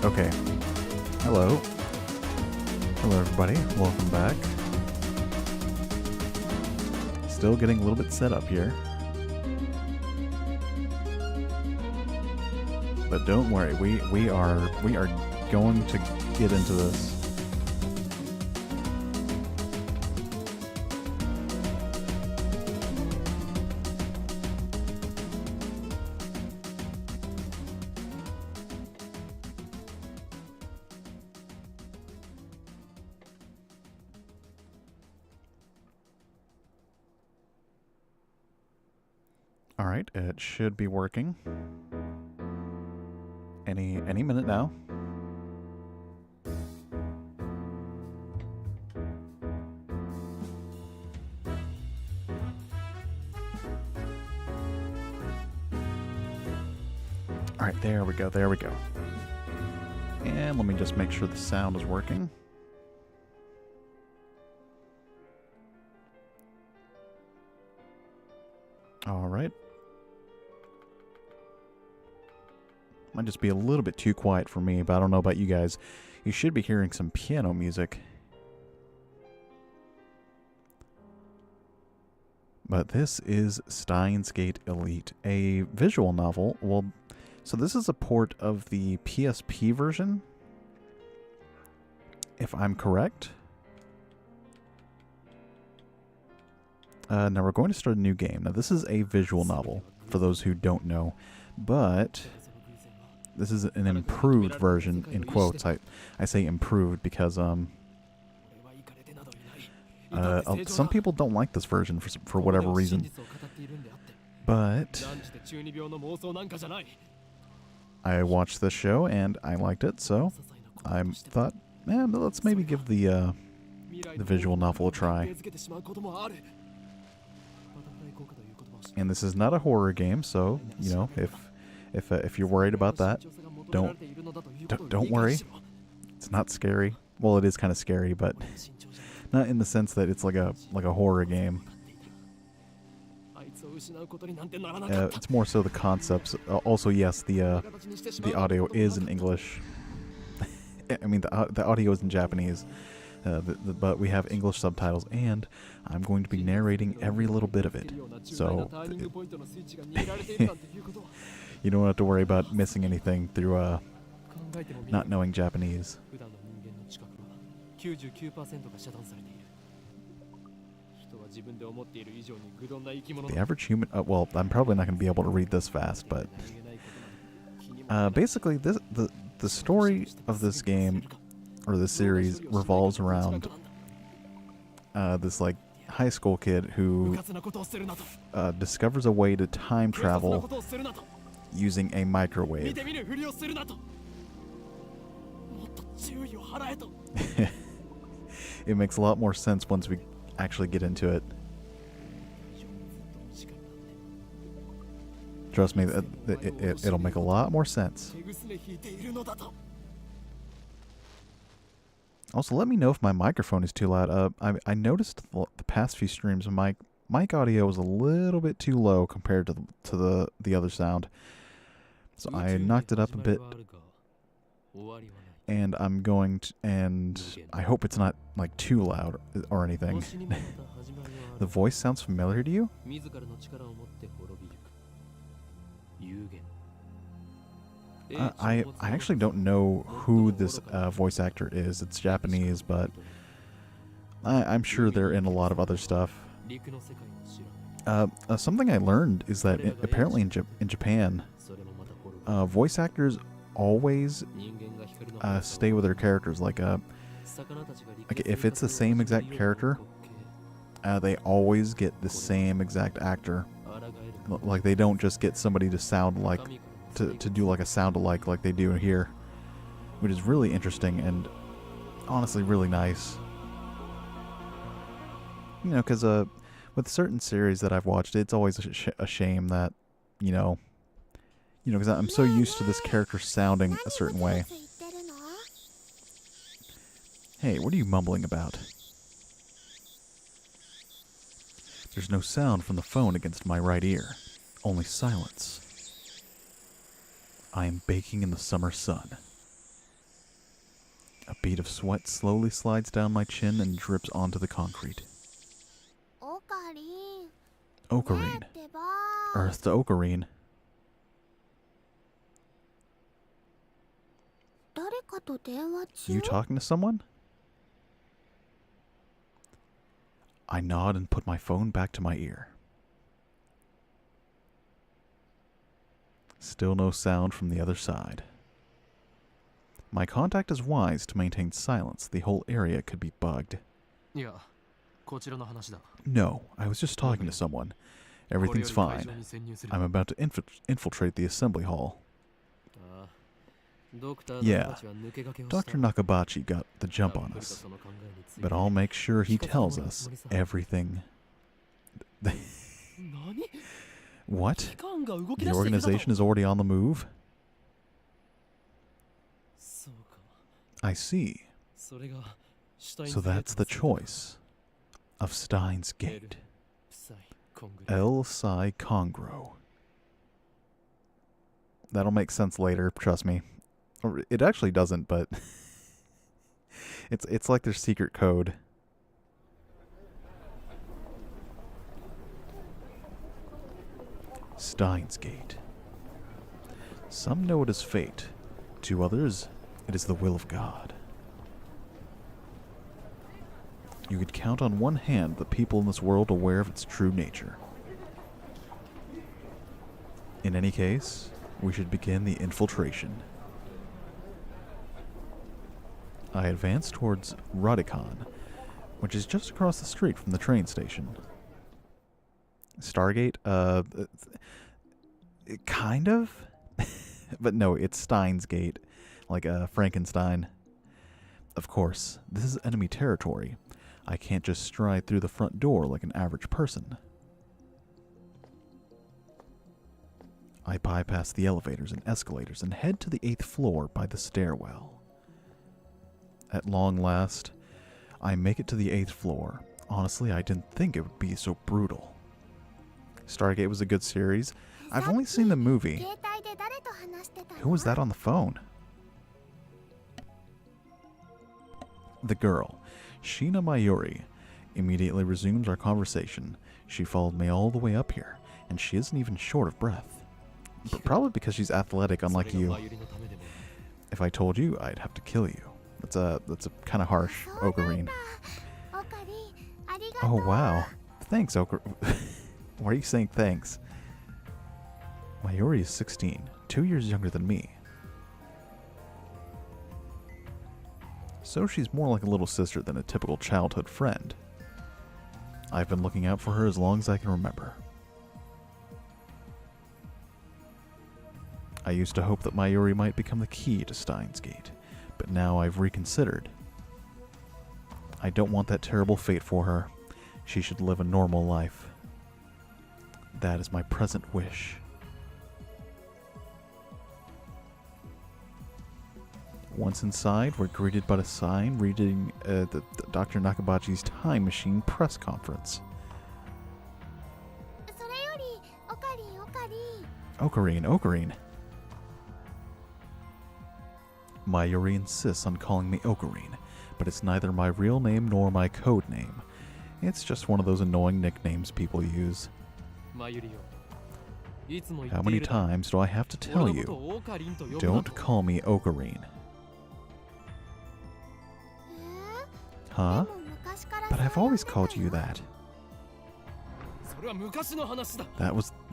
Okay. Hello. Hello, everybody. Welcome back. Still getting a little bit set up here. But don't worry, we are going to get into this. All right, it should be working. Any minute now. All right, there we go. There we go. And let me just make sure the sound is working. All right. Might just be a little bit too quiet for me, but I don't know about you guys. You should be hearing some piano music. But this is Steins Gate Elite, a visual novel. Well, so this is a port of the PSP version, if I'm correct. Now we're going to start a new game. Now this is a visual novel, for those who don't know, but this is an improved version, in quotes. I say improved because some people don't like this version for whatever reason. But I watched this show and I liked it, so I thought, man, let's maybe give the visual novel a try. And this is not a horror game, so you know, if you're worried about that, don't worry. It's not scary. Well, it is kind of scary, but not in the sense that it's like a horror game. It's more so the concepts. Also, yes, the audio is in English. I mean, the audio is in Japanese, but we have English subtitles, and I'm going to be narrating every little bit of it. So you don't have to worry about missing anything through not knowing Japanese. The average human... well, I'm probably not going to be able to read this fast, but... basically, the story of this game, or this series, revolves around this, like, high school kid who discovers a way to time travel using a microwave. It makes a lot more sense once we actually get into it. Trust me, it'll make a lot more sense. Also, let me know if my microphone is too loud. I noticed the past few streams, my mic audio was a little bit too low compared to the other sound. So I knocked it up a bit. And I'm going to, and I hope it's not like too loud or anything. The voice sounds familiar to you? I actually don't know who this voice actor is. It's Japanese, but I'm sure they're in a lot of other stuff. Something I learned is that apparently in Japan, voice actors always stay with their characters. Like if it's the same exact character, they always get the same exact actor. Like they don't just get somebody to sound like to do like a sound alike like they do here, which is really interesting and honestly really nice. You know, because with certain series that I've watched, it's always a shame that you know, because I'm so used to this character sounding a certain way. Hey, what are you mumbling about? There's no sound from the phone against my right ear. Only silence. I am baking in the summer sun. A bead of sweat slowly slides down my chin and drips onto the concrete. Ocarine. Earth to Ocarine. You talking to someone? I nod and put my phone back to my ear. Still no sound from the other side. My contact is wise to maintain silence. The whole area could be bugged. No, I was just talking to someone. Everything's fine. I'm about to infiltrate the assembly hall. Yeah, Dr. Nakabachi got the jump on us. But I'll make sure he tells us everything. What? The organization is already on the move? I see. So that's the choice of Steins Gate. El Psi Congro. That'll make sense later, trust me. It actually doesn't, but it's like their secret code. Steins Gate. Some know it as fate. To others, it is the will of God. You could count on one hand the people in this world aware of its true nature. In any case, we should begin the infiltration. I advance towards Radicon, which is just across the street from the train station. Stargate? Kind of? But no, it's Steins Gate, like Frankenstein. Of course, this is enemy territory. I can't just stride through the front door like an average person. I bypass the elevators and escalators and head to the 8th floor by the stairwell. At long last, I make it to the 8th floor. Honestly, I didn't think it would be so brutal. Stargate was a good series. I've only seen the movie. Who was that on the phone? The girl, Sheena Mayuri, immediately resumes our conversation. She followed me all the way up here, and she isn't even short of breath. But probably because she's athletic, unlike you. If I told you, I'd have to kill you. That's a kind of harsh, Ocarine. Oh wow, thanks, Ocarine. Why are you saying thanks? Mayuri is 16, 2 years younger than me. So she's more like a little sister than a typical childhood friend. I've been looking out for her as long as I can remember. I used to hope that Mayuri might become the key to Steins Gate, but now I've reconsidered. I don't want that terrible fate for her. She should live a normal life. That is my present wish. Once inside, we're greeted by a sign reading the Dr. Nakabachi's Time Machine press conference. Ocarine. Mayuri insists on calling me Ocarine, but it's neither my real name nor my code name. It's just one of those annoying nicknames people use. How many times do I have to tell you? Don't call me Ocarine. Huh? But I've always called you that.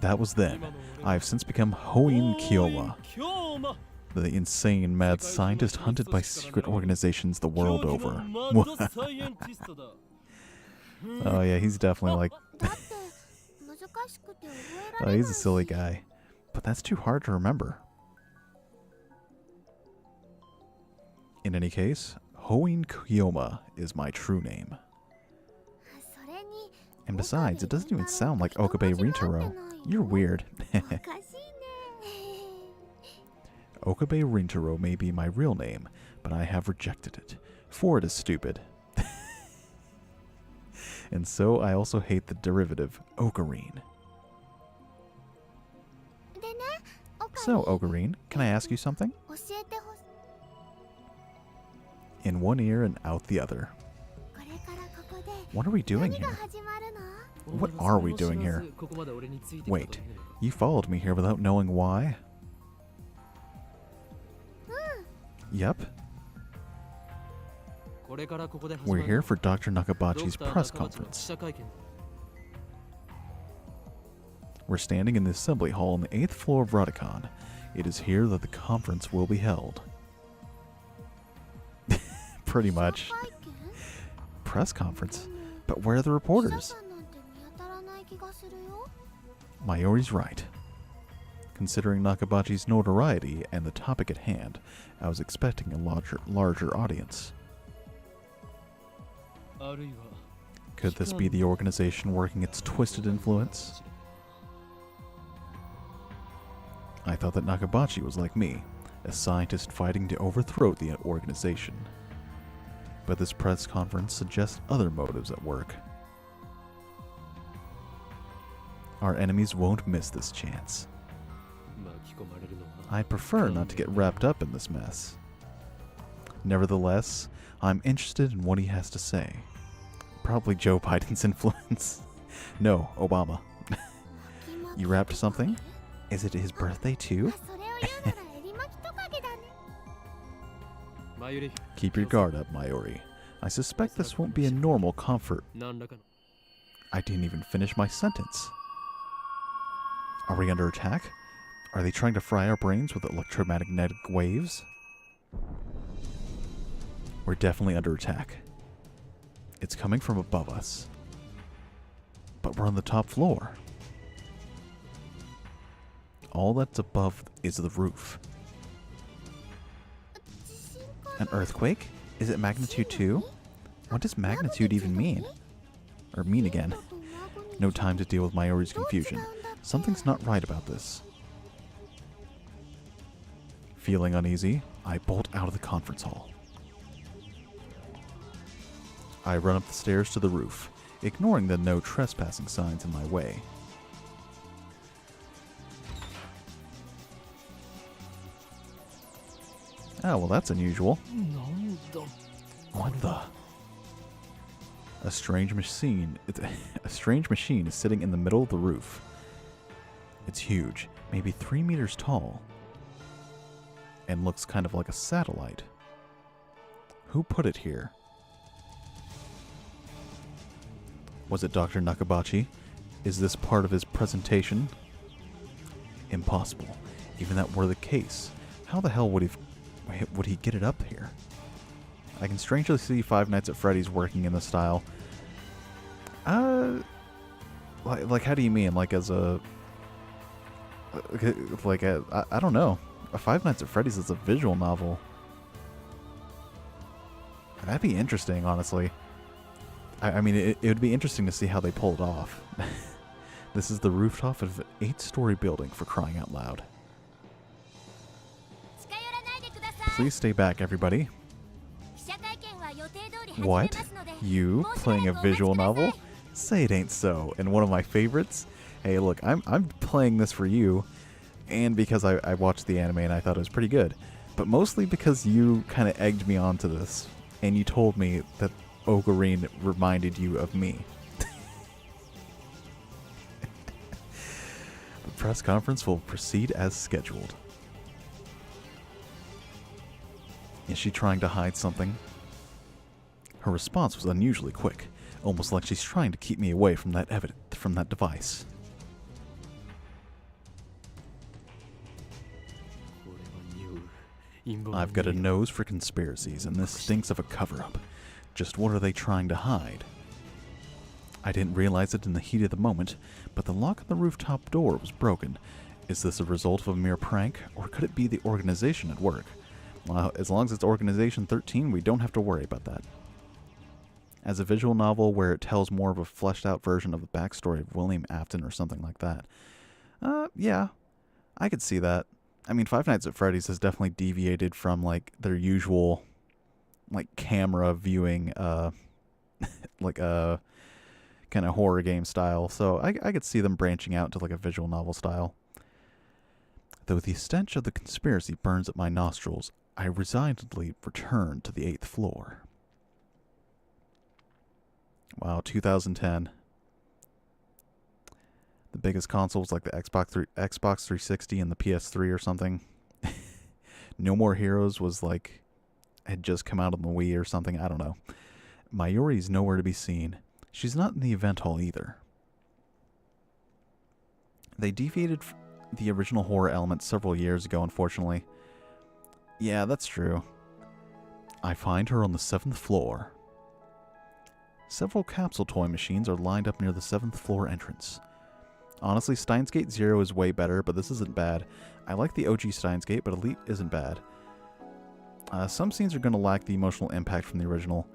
That was then. I've since become Hoin Kiyoma, the insane mad scientist hunted by secret organizations the world over. Oh yeah, he's definitely like... Oh, he's a silly guy. But that's too hard to remember. In any case, Hoin Kiyoma is my true name. And besides, it doesn't even sound like Okabe Rintaro. You're weird. Okabe Rintaro may be my real name, but I have rejected it, for it is stupid. And so I also hate the derivative, Ocarine. So, Ocarine, can I ask you something? In in one ear and out the other. What are we doing here? What are we doing here? Wait, you followed me here without knowing why? Yep. We're here for Dr. Nakabachi's press conference. We're standing in the assembly hall on the 8th floor of Radicon. It is here that the conference will be held. Pretty much. Press conference? But where are the reporters? Mayori's right. Considering Nakabachi's notoriety and the topic at hand, I was expecting a larger audience. Could this be the organization working its twisted influence? I thought that Nakabachi was like me, a scientist fighting to overthrow the organization. But this press conference suggests other motives at work. Our enemies won't miss this chance. I'd prefer not to get wrapped up in this mess. Nevertheless, I'm interested in what he has to say. Probably Joe Biden's influence. No, Obama. You wrapped something? Is it his birthday too? Keep your guard up, Mayori. I suspect this won't be a normal comfort. I didn't even finish my sentence. Are we under attack? Are they trying to fry our brains with electromagnetic waves? We're definitely under attack. It's coming from above us. But we're on the top floor. All that's above is the roof. An earthquake? Is it magnitude 2? What does magnitude even mean? Or mean again? No time to deal with Mayori's confusion. Something's not right about this. Feeling uneasy, I bolt out of the conference hall. I run up the stairs to the roof, ignoring the no trespassing signs in my way. Oh, well, that's unusual. What the? A strange machine is sitting in the middle of the roof. It's huge, maybe 3 meters tall, and looks kind of like a satellite. Who put it here? Was it Dr. Nakabachi? Is this part of his presentation? Impossible. Even that were the case, how the hell would he get it up here? I can strangely see Five Nights at Freddy's working in the style. Like how do you mean? Like as a... I don't know. A Five Nights at Freddy's is a visual novel. That'd be interesting, honestly. I mean, it would be interesting to see how they pull it off. This is the rooftop of an 8-story building, for crying out loud. Please stay back, everybody. What? You playing a visual novel? Say it ain't so. And one of my favorites? Hey, look, I'm playing this for you, and because I watched the anime and I thought it was pretty good. But mostly because you kind of egged me onto this, and you told me that Ocarina reminded you of me. The press conference will proceed as scheduled. Is she trying to hide something? Her response was unusually quick, almost like she's trying to keep me away from that device. I've got a nose for conspiracies, and this stinks of a cover-up. Just what are they trying to hide? I didn't realize it in the heat of the moment, but the lock on the rooftop door was broken. Is this a result of a mere prank, or could it be the organization at work? Well, as long as it's Organization 13, we don't have to worry about that. As a visual novel where it tells more of a fleshed-out version of the backstory of William Afton or something like that. Yeah, I could see that. I mean, Five Nights at Freddy's has definitely deviated from, like, their usual, like, camera viewing, like, kind of horror game style. So I could see them branching out to, like, a visual novel style. Though the stench of the conspiracy burns at my nostrils, I resignedly returned to the 8th floor. Wow, 2010. The biggest console was like the Xbox 360 and the PS3 or something. No More Heroes was like, had just come out on the Wii or something. I don't know. Mayuri's nowhere to be seen. She's not in the event hall either. They defeated the original horror element several years ago, unfortunately. Yeah, that's true. I find her on the 7th floor. Several capsule toy machines are lined up near the 7th floor entrance. Honestly, Steins Gate 0 is way better, but this isn't bad. I like the OG Steins Gate, but Elite isn't bad. Some scenes are going to lack the emotional impact from the original.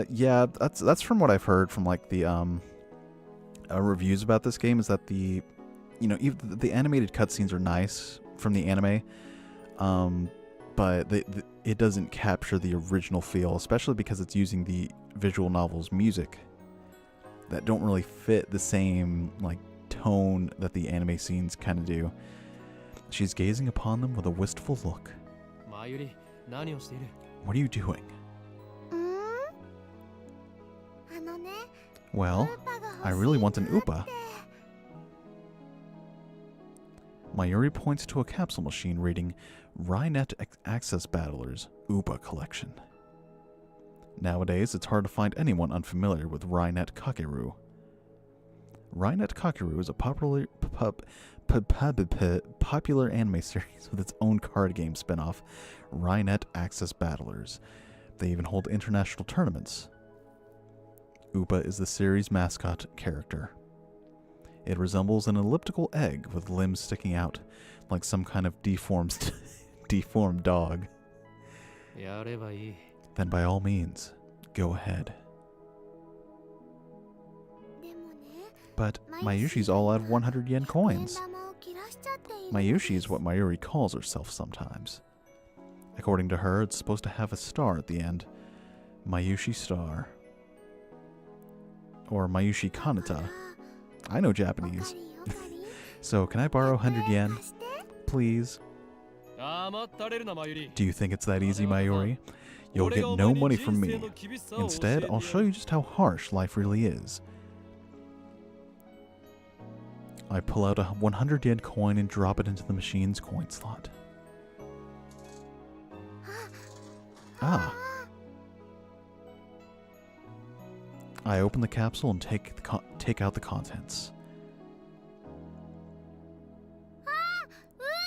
Yeah, that's from what I've heard from like the reviews about this game, is that the the animated cutscenes are nice from the anime, but it doesn't capture the original feel, especially because it's using the visual novel's music that don't really fit the same like tone that the anime scenes kind of do. She's gazing upon them with a wistful look. What are you doing? Well, I really want an Upa. Mayuri points to a capsule machine reading Rynet Access Battlers Upa Collection. Nowadays, it's hard to find anyone unfamiliar with Rynet Kakeru. Rynet Kakeru is a popular anime series with its own card game spin-off, Rynet Access Battlers. They even hold international tournaments. Upa is the series' mascot character. It resembles an elliptical egg with limbs sticking out, like some kind of deformed dog. Then by all means, go ahead. But Mayushi's all out of 100 yen coins. Mayushi is what Mayuri calls herself sometimes. According to her, it's supposed to have a star at the end. Mayushi Star. Or Mayushi Kanata. I know Japanese. So, can I borrow 100 yen? Please? Do you think it's that easy, Mayuri? You'll get no money from me. Instead, I'll show you just how harsh life really is. I pull out a 100 yen coin and drop it into the machine's coin slot. Ah. I open the capsule and take out the contents.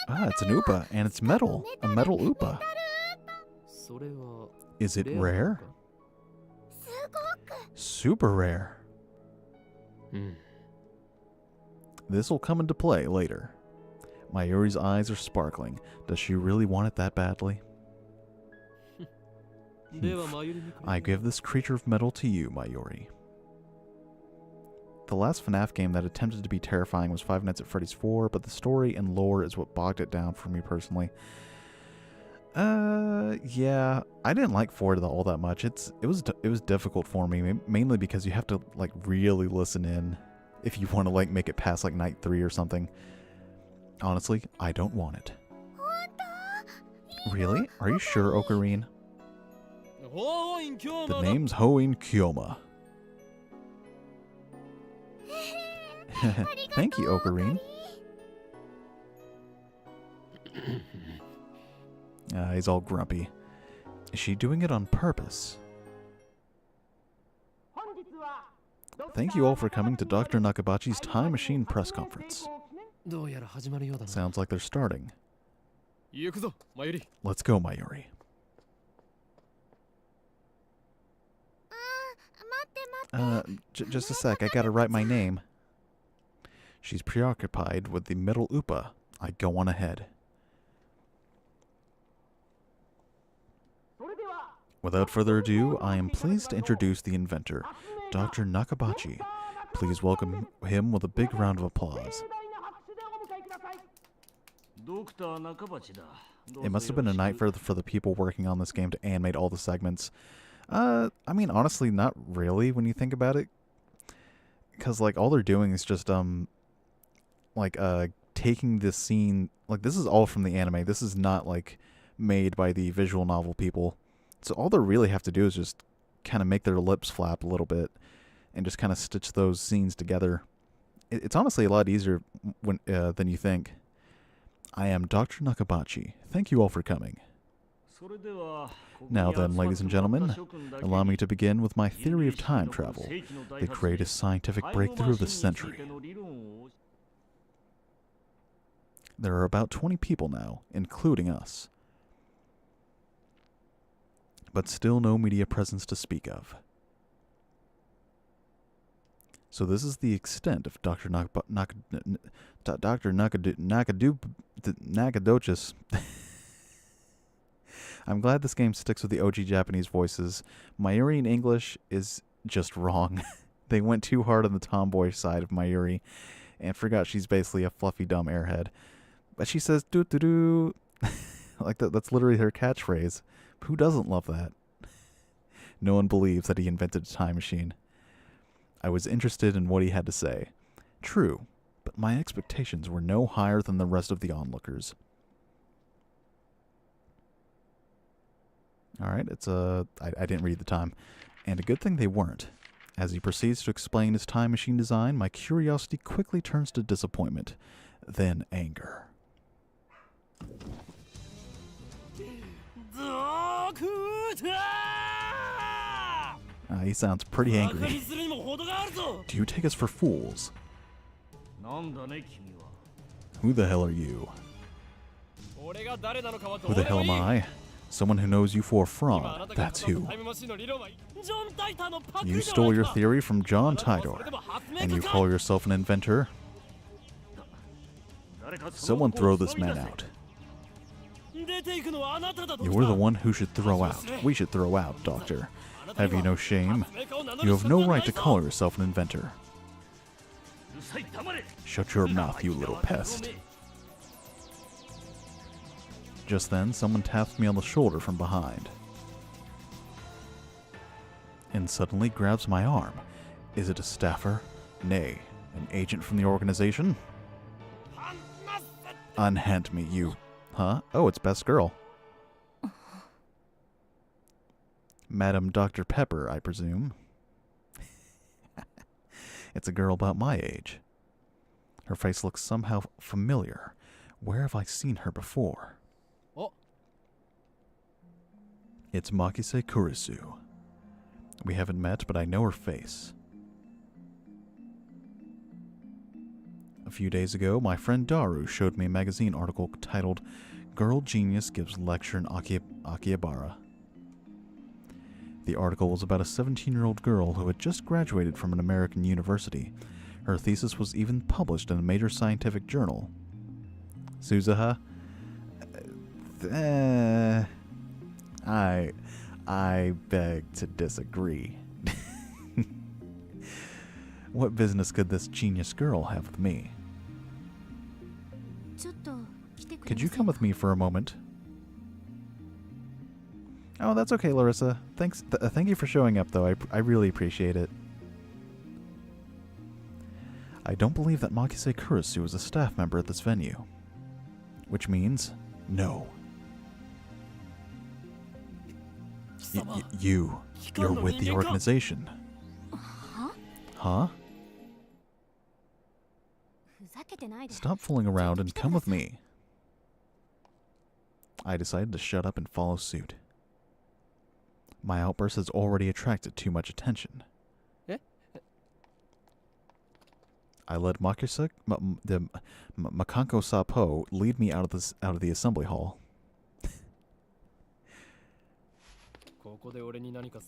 Ah, it's an Upa, and it's metal. A metal Upa. Is it rare? Super rare. This will come into play later. Mayuri's eyes are sparkling. Does she really want it that badly? I give this creature of metal to you, Mayuri. The last FNAF game that attempted to be terrifying was Five Nights at Freddy's 4, but the story and lore is what bogged it down for me personally. Yeah, I didn't like 4 all that much. It was difficult for me, mainly because you have to like really listen in if you want to like make it past like night 3 or something. Honestly, I don't want it. Really? Are you sure, Ocarine? The name's Hoin Kyoma. Thank you, Ocarine. He's all grumpy. Is she doing it on purpose? Thank you all for coming to Dr. Nakabachi's Time Machine press conference. Sounds like they're starting. Let's go, Mayuri. Just a sec, I gotta write my name. She's preoccupied with the metal Upa. I go on ahead. Without further ado, I am pleased to introduce the inventor, Dr. Nakabachi. Please welcome him with a big round of applause. It must have been a night for the people working on this game to animate all the segments. I mean, honestly, not really when you think about it. Because, like, all they're doing is just, taking this scene... Like, this is all from the anime. This is not, like, made by the visual novel people. So all they really have to do is just kind of make their lips flap a little bit and just kind of stitch those scenes together. It's honestly a lot easier than you think. I am Dr. Nakabachi. Thank you all for coming. Now then, ladies and gentlemen, allow me to begin with my theory of time travel, the greatest scientific breakthrough of the century. There are about 20 people now, including us. But still no media presence to speak of. So this is the extent of Dr. Nakadochis. I'm glad this game sticks with the OG Japanese voices. Mayuri in English is just wrong. They went too hard on the tomboy side of Mayuri and forgot she's basically a fluffy dumb airhead. But she says doo doo doo. Like that's literally her catchphrase. Who doesn't love that? No one believes that he invented a time machine. I was interested in what he had to say. True, but my expectations were no higher than the rest of the onlookers. Alright, I didn't read the time. And a good thing they weren't. As he proceeds to explain his time machine design, my curiosity quickly turns to disappointment, then anger. He sounds pretty angry. Do you take us for fools? Who the hell are you? Who the hell am I? Someone who knows you for a fraud. That's who. You stole your theory from John Tidor, and you call yourself an inventor? Someone throw this man out. You're the one who should throw out. We should throw out, Doctor. Have you no shame? You have no right to call yourself an inventor. Shut your mouth, you little pest. Just then, someone taps me on the shoulder from behind. And suddenly grabs my arm. Is it a staffer? Nay, an agent from the organization? Unhand me, you... Huh? Oh, it's Best Girl. Madam Dr. Pepper, I presume. It's a girl about my age. Her face looks somehow familiar. Where have I seen her before? It's Makise Kurisu. We haven't met, but I know her face. A few days ago, my friend Daru showed me a magazine article titled Girl Genius Gives Lecture in Akihabara. The article was about a 17-year-old girl who had just graduated from an American university. Her thesis was even published in a major scientific journal. Suzuha? I beg to disagree. What business could this genius girl have with me? Could you come with me for a moment? Oh, that's okay, Larissa. Thanks. Thank you for showing up, though. I really appreciate it. I don't believe that Makise Kurisu is a staff member at this venue. Which means, no. You're with the organization. Huh? Stop fooling around and come with me. I decided to shut up and follow suit. My outburst has already attracted too much attention. I let Makanko Sapo lead me out of the assembly hall.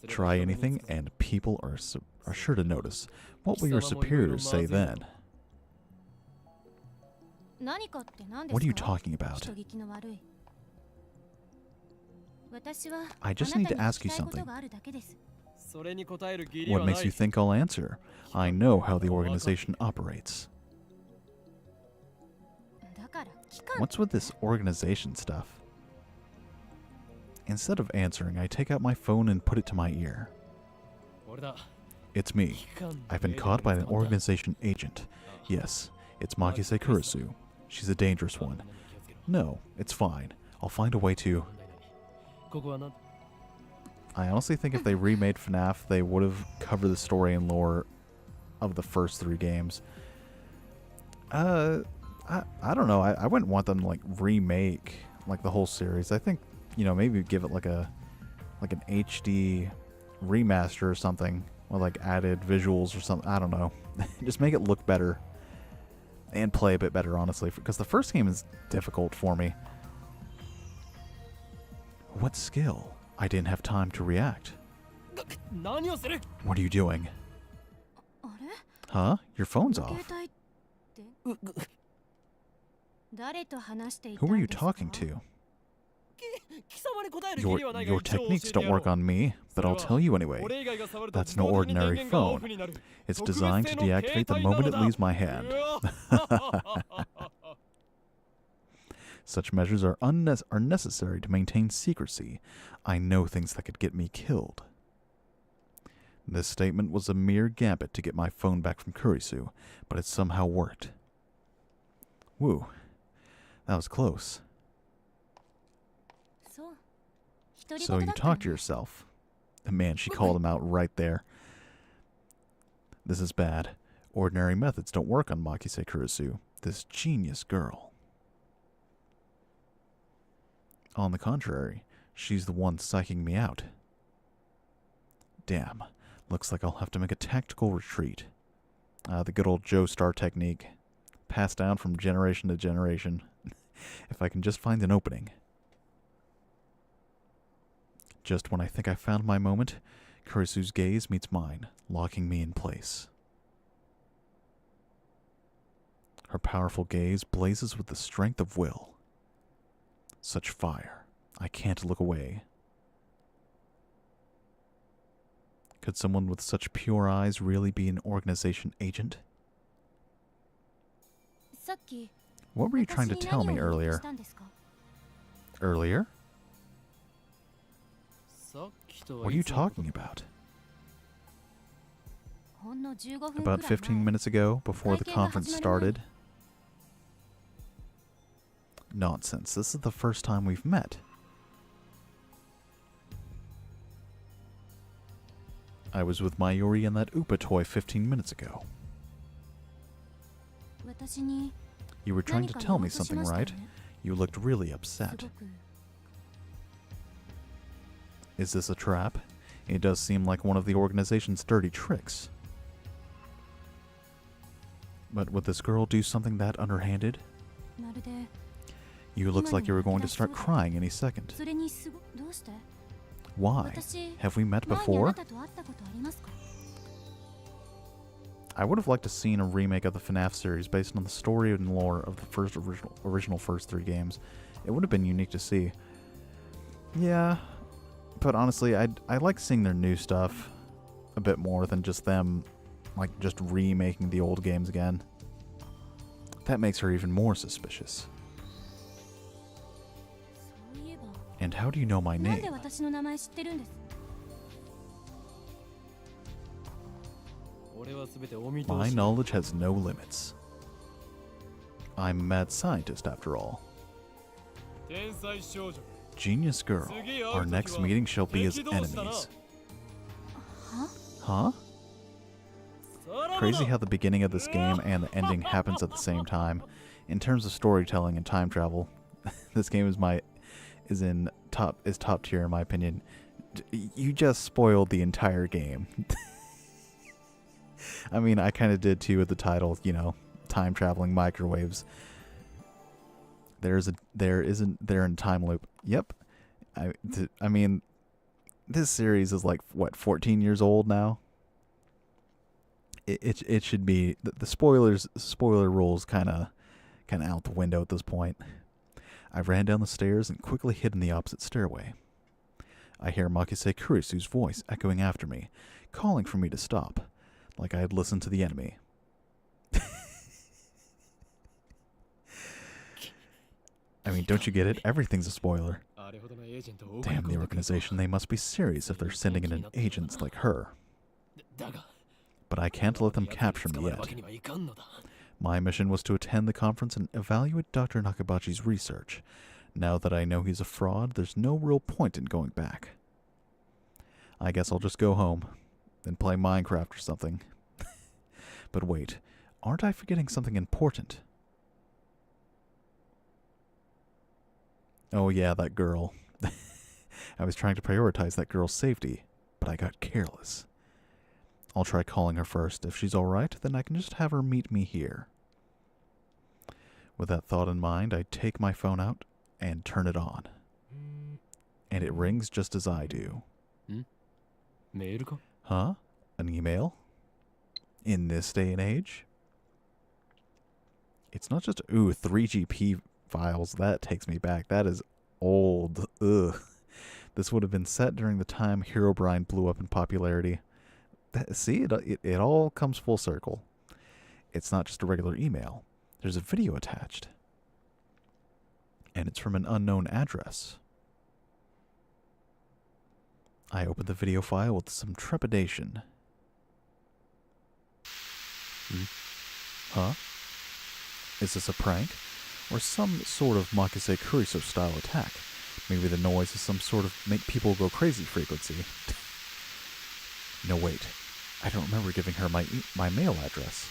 Try anything, and people are sure to notice. What will your superiors say then? What are you talking about? I just need to ask you something. What makes you think I'll answer? I know how the organization operates. What's with this organization stuff? Instead of answering, I take out my phone and put it to my ear. It's me. I've been caught by an organization agent. Yes, it's Makise Kurisu. She's a dangerous one. No, it's fine. I'll find a way to. I honestly think if they remade FNAF, they would have covered the story and lore of the first 3 games. I don't know. I wouldn't want them to like remake like the whole series. I think, you know, maybe give it like an HD remaster or something with like added visuals or something. I don't know. Just make it look better and play a bit better, honestly, because the first game is difficult for me. What skill? I didn't have time to react. What are you doing? Huh? Your phone's off. Who are you talking to? Your techniques don't work on me, but I'll tell you anyway. That's no ordinary phone. It's designed to deactivate the moment it leaves my hand. Such measures are necessary to maintain secrecy. I know things that could get me killed. This statement was a mere gambit to get my phone back from Kurisu, but it somehow worked. Woo. That was close. So you talk to yourself. Man, she called him out right there. This is bad. Ordinary methods don't work on Makise Kurisu, this genius girl. On the contrary, she's the one psyching me out. Damn. Looks like I'll have to make a tactical retreat. The good old Joestar technique. Passed down from generation to generation. If I can just find an opening. Just when I think I found my moment, Kurisu's gaze meets mine, locking me in place. Her powerful gaze blazes with the strength of will. Such fire. I can't look away. Could someone with such pure eyes really be an organization agent? What were you trying to tell me earlier? Earlier? What are you talking about? About 15 minutes ago, before the conference started. Nonsense. This is the first time we've met. I was with Mayuri and that Upa toy 15 minutes ago. You were trying to tell me something, right? You looked really upset. Is this a trap? It does seem like one of the organization's dirty tricks. But would this girl do something that underhanded? You looked like you were going to start crying any second. Why? Have we met before? I would have liked to seen a remake of the FNAF series based on the story and lore of the first original first 3 games. It would have been unique to see. Yeah, but honestly, I like seeing their new stuff a bit more than just them, like, just remaking the old games again. That makes her even more suspicious. And how do you know my name? My knowledge has no limits. I'm a mad scientist, after all. Genius girl, our next meeting shall be as enemies. Huh? Crazy how the beginning of this game and the ending happens at the same time. In terms of storytelling and time travel, this game is top tier in my opinion. You just spoiled the entire game. I mean, I kind of did too with the title, you know, time traveling microwaves. There isn't there in time loop. Yep. I mean, this series is like what, 14 years old now. It should be the spoiler rules kind of out the window at this point. I ran down the stairs and quickly hid in the opposite stairway. I hear Makise Kurisu's voice echoing after me, calling for me to stop, like I had listened to the enemy. I mean, don't you get it? Everything's a spoiler. Damn the organization, they must be serious if they're sending in an agent like her. But I can't let them capture me yet. My mission was to attend the conference and evaluate Dr. Nakabachi's research, Now that I know he's a fraud, there's no real point in going back. I guess I'll just go home and play Minecraft or something. But wait, aren't I forgetting something important? Oh yeah, that girl. I was trying to prioritize that girl's safety, but I got careless. I'll try calling her first. If she's alright, then I can just have her meet me here. With that thought in mind, I take my phone out and turn it on. And it rings just as I do. Huh? An email? In this day and age? It's not just, 3GP files. That takes me back. That is old. Ugh. This would have been set during the time Herobrine blew up in popularity. See, it all comes full circle. It's not just a regular email. There's a video attached. And it's from an unknown address. I open the video file with some trepidation. Huh? Is this a prank? Or some sort of Makise Kuriso style attack? Maybe the noise is some sort of make people go crazy frequency. No, wait. I don't remember giving her my mail address,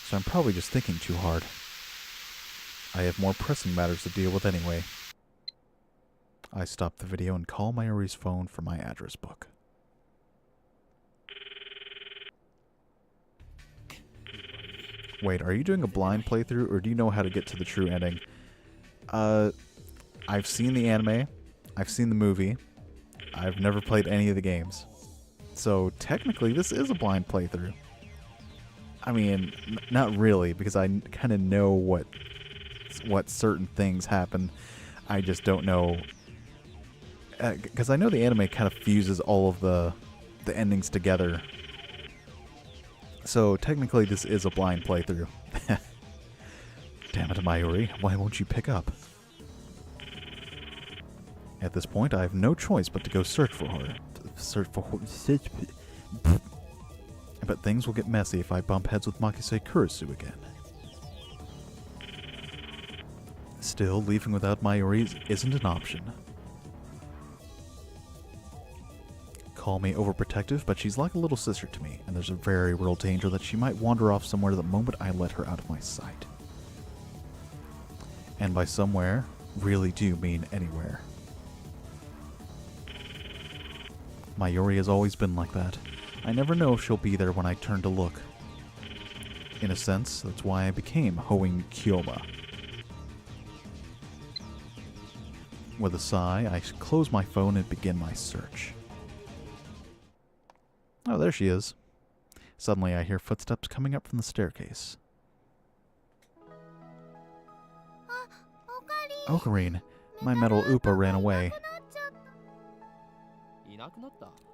so I'm probably just thinking too hard. I have more pressing matters to deal with anyway. I stop the video and call Mayuri's phone for my address book. Wait, are you doing a blind playthrough, or do you know how to get to the true ending? I've seen the anime. I've seen the movie. I've never played any of the games. So, technically, this is a blind playthrough. I mean, not really, because I kind of know what certain things happen. I just don't know. Because I know the anime kind of fuses all of the endings together. So, technically, this is a blind playthrough. Damn it, Mayuri. Why won't you pick up? At this point, I have no choice but to go search for her. But things will get messy if I bump heads with Makise Kurisu again. Still, leaving without Mayuri isn't an option. Call me overprotective, but she's like a little sister to me, and there's a very real danger that she might wander off somewhere the moment I let her out of my sight. And by somewhere, really do mean anywhere. Mayuri has always been like that. I never know if she'll be there when I turn to look. In a sense, that's why I became Hoing Kyoma. With a sigh, I close my phone and begin my search. Oh, there she is. Suddenly I hear footsteps coming up from the staircase. Ocarine, my metal Upa ran away.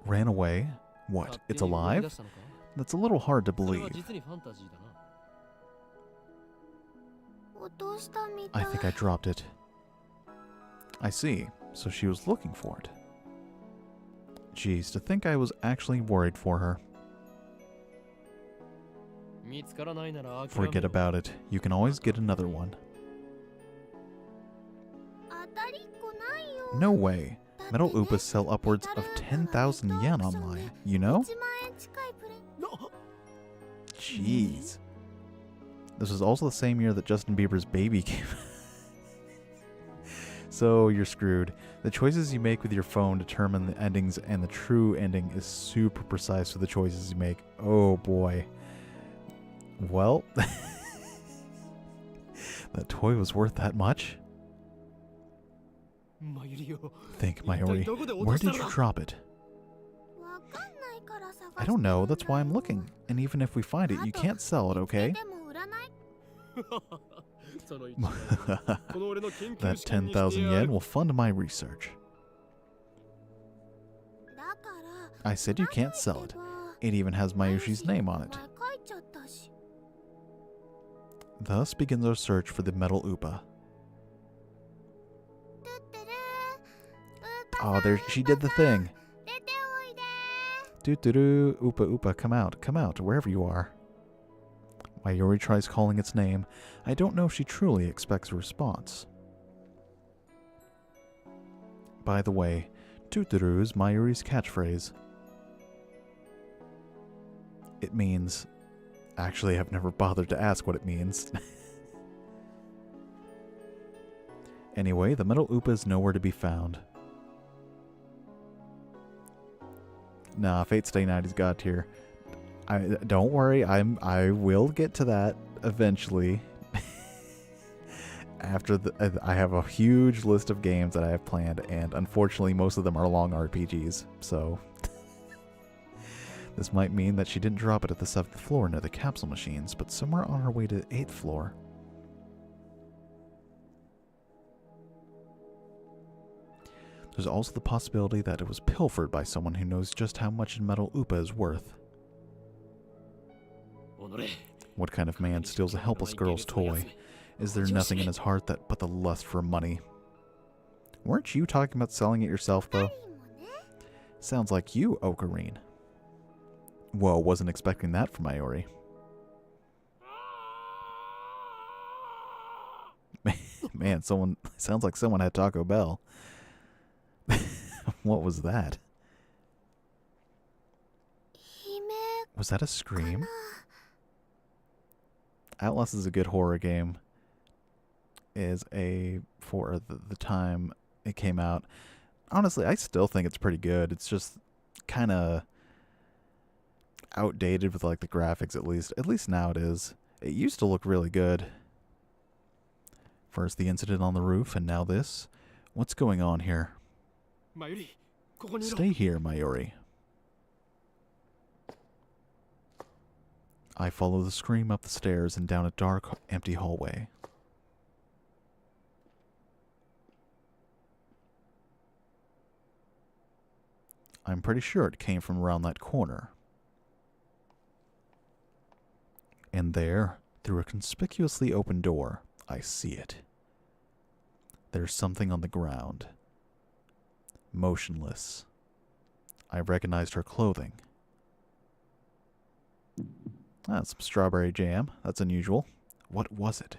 Ran away? What, it's alive? That's a little hard to believe. I think I dropped it. I see, so she was looking for it. Geez, to think I was actually worried for her. Forget about it. You can always get another one. No way. Metal Upas sell upwards of 10,000 yen online, you know? Jeez. This was also the same year that Justin Bieber's Baby came out. So you're screwed. The choices you make with your phone determine the endings, and the true ending is super precise with the choices you make. Oh boy. Well, that toy was worth that much? Think, Mayuri, where did you drop it? I don't know, that's why I'm looking. And even if we find it, you can't sell it, okay? That 10,000 yen will fund my research. I said you can't sell it. It even has Mayushi's name on it. Thus begins our search for the metal Upa. Oh, there, she did the thing. Doo-doo-doo, Upa, come out, wherever you are. Mayuri tries calling its name. I don't know if she truly expects a response. By the way, Tuturu is Mayuri's catchphrase. It means... Actually, I've never bothered to ask what it means. Anyway, the metal Oopa is nowhere to be found. Nah, Fate Stay Night is God tier. Don't worry, I will get to that eventually. After I have a huge list of games that I have planned, and unfortunately most of them are long RPGs, so this might mean that she didn't drop it at the 7th floor near the capsule machines, but somewhere on her way to the 8th floor. There's also the possibility that it was pilfered by someone who knows just how much a metal Oopa is worth. What kind of man steals a helpless girl's toy? Is there nothing in his heart but the lust for money? Weren't you talking about selling it yourself, though? Sounds like you, Ocarine. Whoa, wasn't expecting that from Mayuri. Man, sounds like someone had Taco Bell. What was that? Was that a scream? Outlast is a good horror game. For the time it came out. Honestly, I still think it's pretty good. It's just kind of outdated with like the graphics, at least. At least now it is. It used to look really good. First the incident on the roof, and now this. What's going on here? Stay here, Mayuri. I follow the scream up the stairs and down a dark, empty hallway. I'm pretty sure it came from around that corner. And there, through a conspicuously open door, I see it. There's something on the ground. Motionless. I recognized her clothing. Some strawberry jam. That's unusual. What was it?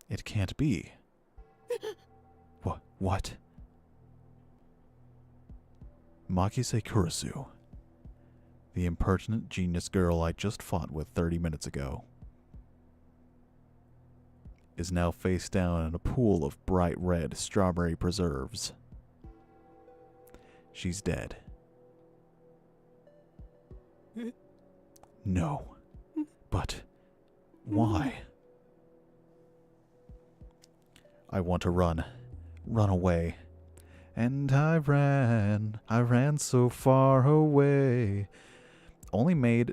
It can't be. What? Makise Kurisu. The impertinent genius girl I just fought with 30 minutes ago. Is now face down in a pool of bright red strawberry preserves. She's dead. No. But why? I want to run away. And I ran so far away. Only main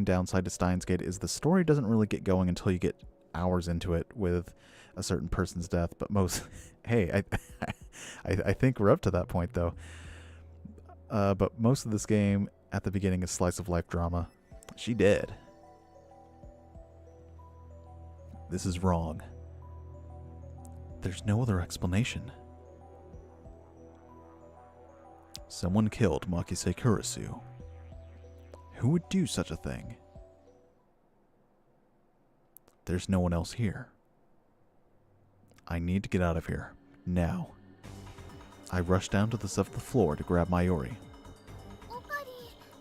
downside to Steins Gate is the story doesn't really get going until you get hours into it with a certain person's death. But hey, I think we're up to that point though. But most of this game at the beginning is slice of life drama. She dead. This is wrong. There's no other explanation. Someone killed Makise Kurisu. Who would do such a thing? There's no one else here. I need to get out of here. Now. I rush down to the 7th floor to grab Mayuri.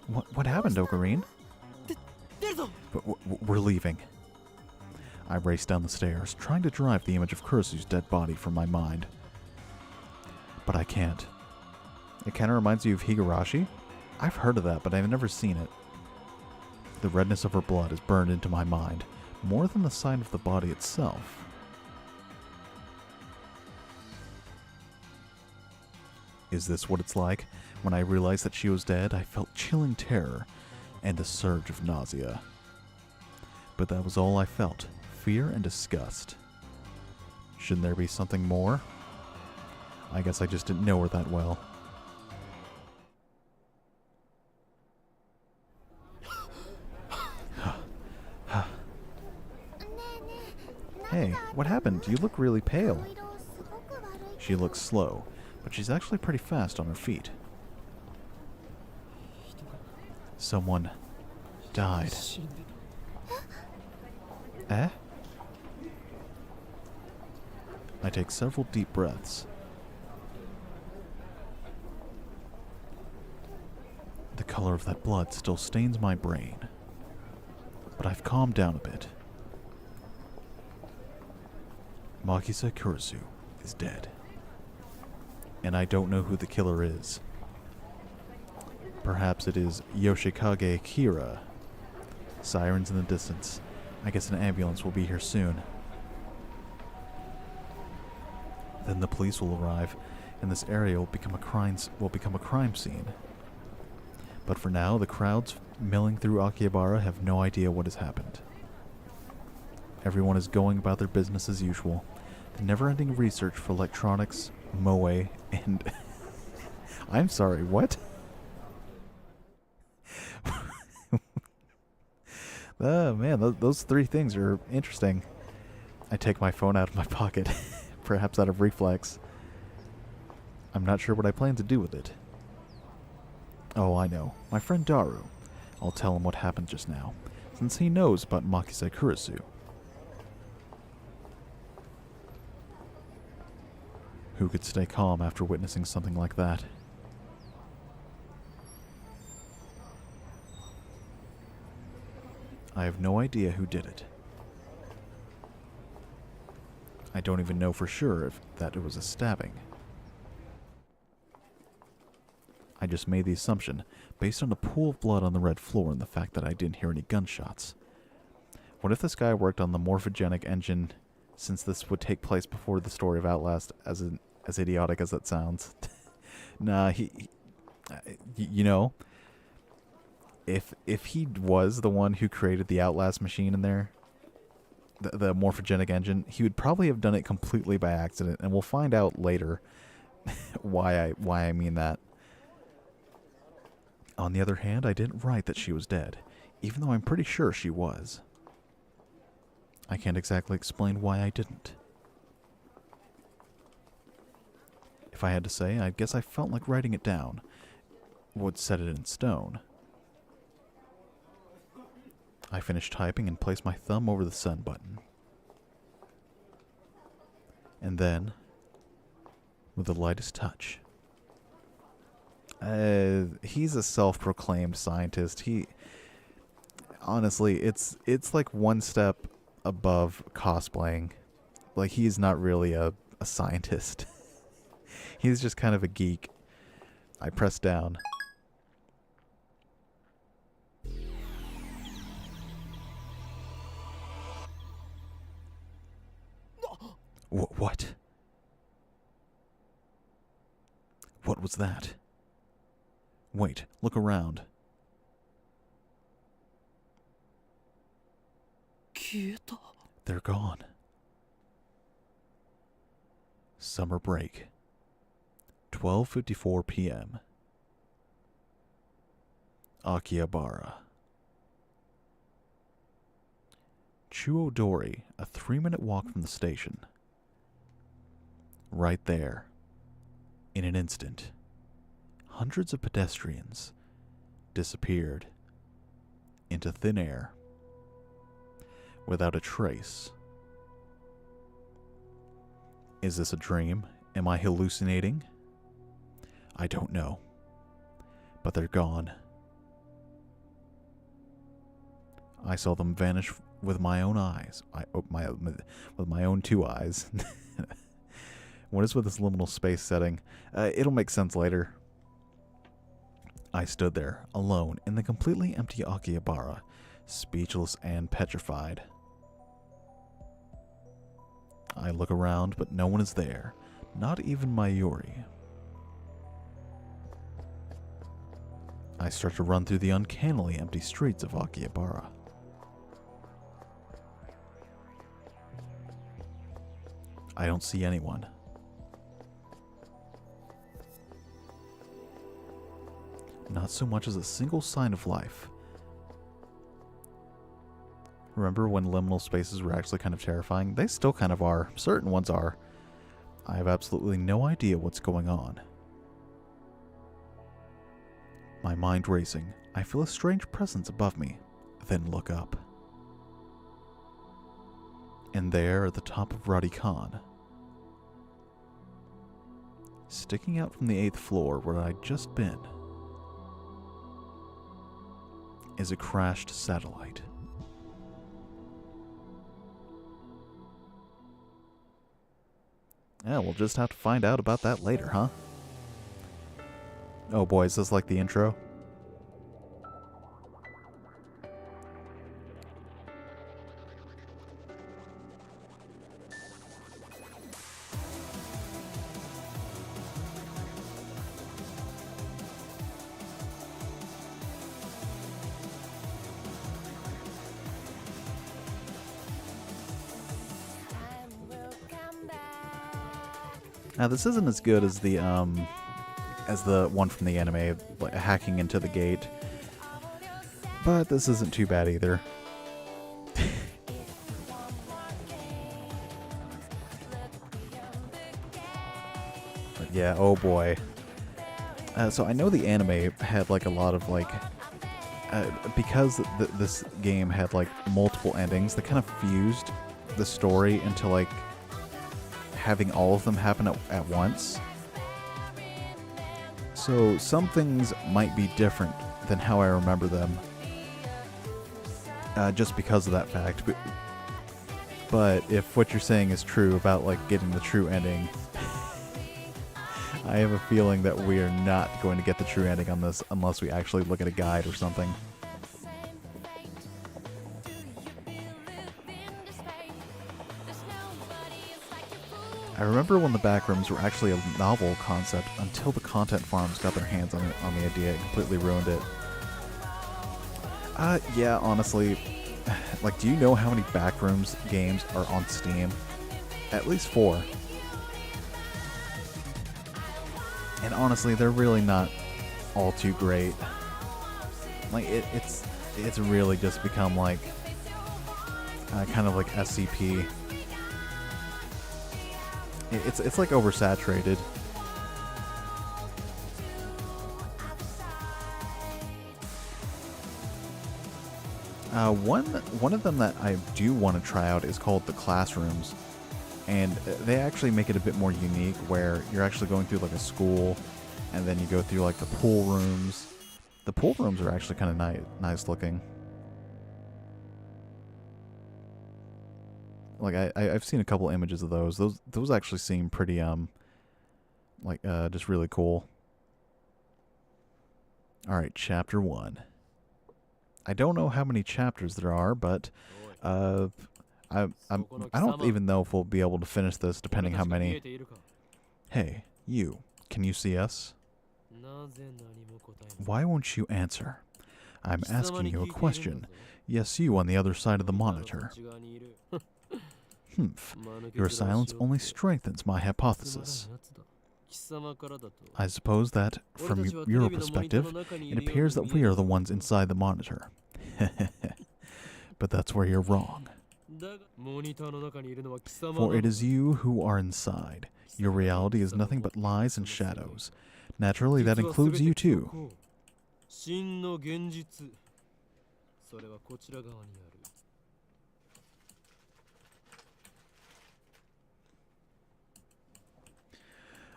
What happened, Ocarine? We're leaving. I race down the stairs, trying to drive the image of Kurisu's dead body from my mind. But I can't. It kind of reminds you of Higurashi. I've heard of that, but I've never seen it. The redness of her blood is burned into my mind, more than the sight of the body itself. Is this what it's like? When I realized that she was dead, I felt chilling terror and a surge of nausea. But that was all I felt, fear and disgust. Shouldn't there be something more? I guess I just didn't know her that well. Hey, what happened? You look really pale. She looks slow, but she's actually pretty fast on her feet. Someone died. Eh? I take several deep breaths. color of that blood still stains my brain, but I've calmed down a bit. Makisa Kurisu is dead, and I don't know who the killer is. Perhaps it is Yoshikage Kira. Sirens in the distance. I guess an ambulance will be here soon. Then the police will arrive, and this area will become a crime scene. But for now, the crowds milling through Akihabara have no idea what has happened. Everyone is going about their business as usual. The never-ending research for electronics, moe, and... I'm sorry, what? Oh, man, those three things are interesting. I take my phone out of my pocket, perhaps out of reflex. I'm not sure what I plan to do with it. Oh, I know. My friend Daru. I'll tell him what happened just now, since he knows about Makisa Kurisu. Who could stay calm after witnessing something like that? I have no idea who did it. I don't even know for sure that it was a stabbing. I just made the assumption, based on the pool of blood on the red floor and the fact that I didn't hear any gunshots. What if this guy worked on the morphogenic engine, since this would take place before the story of Outlast, as idiotic as that sounds? Nah, you know, if he was the one who created the Outlast machine in there, the morphogenic engine, he would probably have done it completely by accident, and we'll find out later why I mean that. On the other hand, I didn't write that she was dead, even though I'm pretty sure she was. I can't exactly explain why I didn't. If I had to say, I guess I felt like writing it down would set it in stone. I finished typing and placed my thumb over the send button. And then, with the lightest touch... he's a self-proclaimed scientist. Honestly, it's like one step above cosplaying. Like, he's not really a scientist. He's just kind of a geek. I press down. What? What was that? Wait, look around. They're gone. Summer break. 12:54 p.m. Akihabara. Chuodori, a 3-minute walk from the station. Right there. In an instant. Hundreds of pedestrians disappeared into thin air without a trace. Is this a dream? Am I hallucinating? I don't know. But they're gone. I saw them vanish with my own eyes. With my own 2 eyes. What is with this liminal space setting? It'll make sense later. I stood there, alone, in the completely empty Akihabara, speechless and petrified. I look around, but no one is there, not even Mayuri. I start to run through the uncannily empty streets of Akihabara. I don't see anyone. Not so much as a single sign of life. Remember when liminal spaces were actually kind of terrifying? They still kind of are. Certain ones are. I have absolutely no idea what's going on. My mind racing, I feel a strange presence above me, then look up. And there, at the top of Radikan, sticking out from the 8th floor where I'd just been, is a crashed satellite. Yeah, we'll just have to find out about that later, huh? Oh boy, is this like the intro? Now this isn't as good as the one from the anime, like hacking into the gate, but this isn't too bad either. But yeah, oh boy. So I know the anime had like a lot of like, because this game had like multiple endings, they kind of fused the story into like having all of them happen at once. So some things might be different than how I remember them, just because of that fact. But if what you're saying is true about like getting the true ending, I have a feeling that we are not going to get the true ending on this unless we actually look at a guide or something. I remember when the backrooms were actually a novel concept until the content farms got their hands on the idea and completely ruined it. Yeah, honestly, like, do you know how many backrooms games are on Steam? At least 4. And honestly, they're really not all too great. Like, it's really just become like kind of like SCP. It's like oversaturated. One of them that I do want to try out is called the Classrooms, and they actually make it a bit more unique, where you're actually going through like a school, and then you go through like the pool rooms. The pool rooms are actually kind of nice looking. Like I've seen a couple images of those. Those actually seem pretty like just really cool. All right, chapter 1. I don't know how many chapters there are, but I don't even know if we'll be able to finish this, depending how many. Hey, you. Can you see us? Why won't you answer? I'm asking you a question. Yes, you on the other side of the monitor. Humph. Your silence only strengthens my hypothesis. I suppose that, from your perspective, it appears that we are the ones inside the monitor. But that's where you're wrong. For it is you who are inside. Your reality is nothing but lies and shadows. Naturally, that includes you too.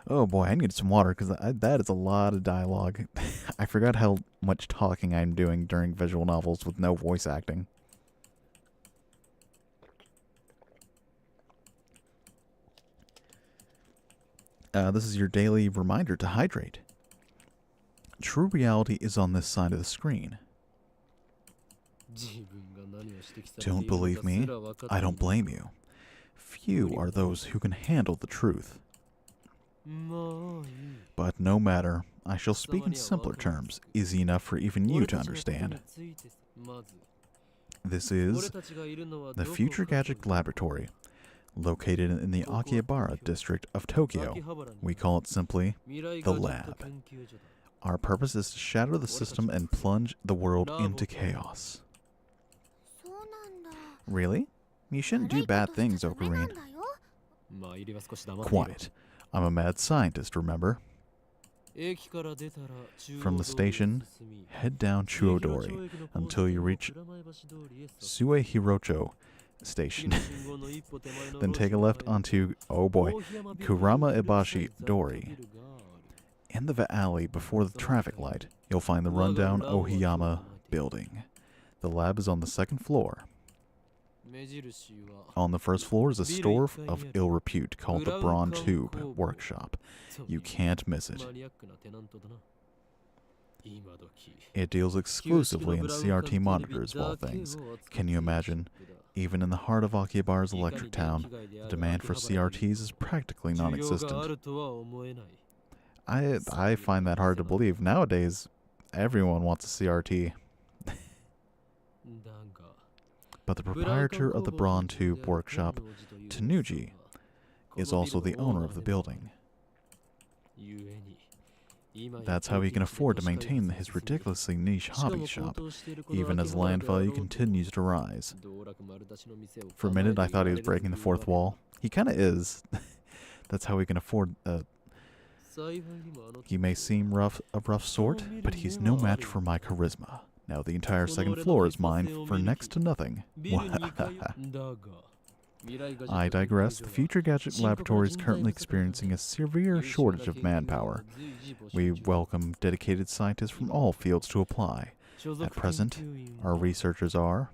Oh boy, I need some water because that is a lot of dialogue. I forgot how much talking I'm doing during visual novels with no voice acting. This is your daily reminder to hydrate. True reality is on this side of the screen. Don't believe me? I don't blame you. Few are those who can handle the truth. But no matter, I shall speak in simpler terms, easy enough for even you to understand. This is the Future Gadget Laboratory, located in the Akihabara district of Tokyo. We call it simply the Lab. Our purpose is to shatter the system and plunge the world into chaos. Really? You shouldn't do bad things, Ocarine. Quiet. I'm a mad scientist, remember? From the station, head down Chuodori until you reach Suehirocho Station. Then take a left onto, oh boy, Kurama Ibashi Dori. In the alley before the traffic light, you'll find the rundown Ohiyama building. The lab is on the second floor. On the first floor is a store of ill repute called the Vtuber Workshop. You can't miss it. It deals exclusively in CRT monitors of all things. Can you imagine? Even in the heart of Akihabar's electric town, the demand for CRTs is practically non-existent. I find that hard to believe. Nowadays, everyone wants a CRT. But the proprietor of the Vtuber Workshop, Tanuji, is also the owner of the building. That's how he can afford to maintain his ridiculously niche hobby shop, even as land value continues to rise. For a minute, I thought he was breaking the fourth wall. He kind of is. That's how he can afford. He may seem a rough sort, but he's no match for my charisma. Now the entire second floor is mine for next to nothing. I digress. The Future Gadget Laboratory is currently experiencing a severe shortage of manpower. We welcome dedicated scientists from all fields to apply. At present, our researchers are...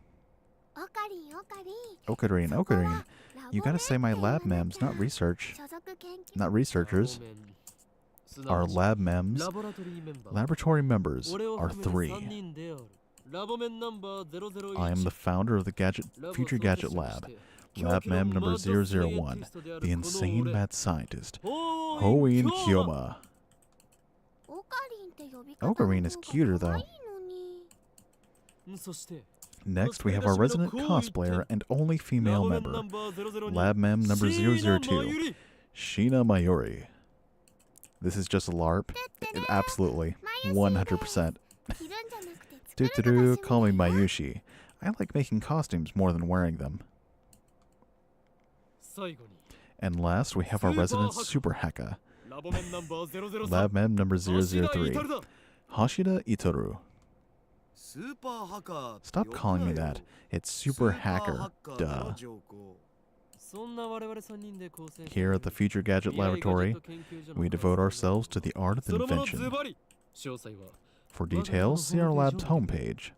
Ocarine. You gotta say my lab mems, not researchers. Our lab mems, laboratory members, are 3. I am the founder of the Future Gadget Lab. Lab mem number 001, the insane mad scientist, Hoin Kyoma. Ocarine is cuter though. Next, we have our resident cosplayer and only female member, Lab mem number 002, Sheena Mayuri. This is just a LARP. Absolutely. 100%. Call me Mayushi. I like making costumes more than wearing them. And last, we have our resident super hacker, Lab mem number 003, Hashida Itoru. Stop calling me that. It's super hacker. Duh. Here at the Future Gadget Laboratory, we devote ourselves to the art of invention. For details, see our lab's homepage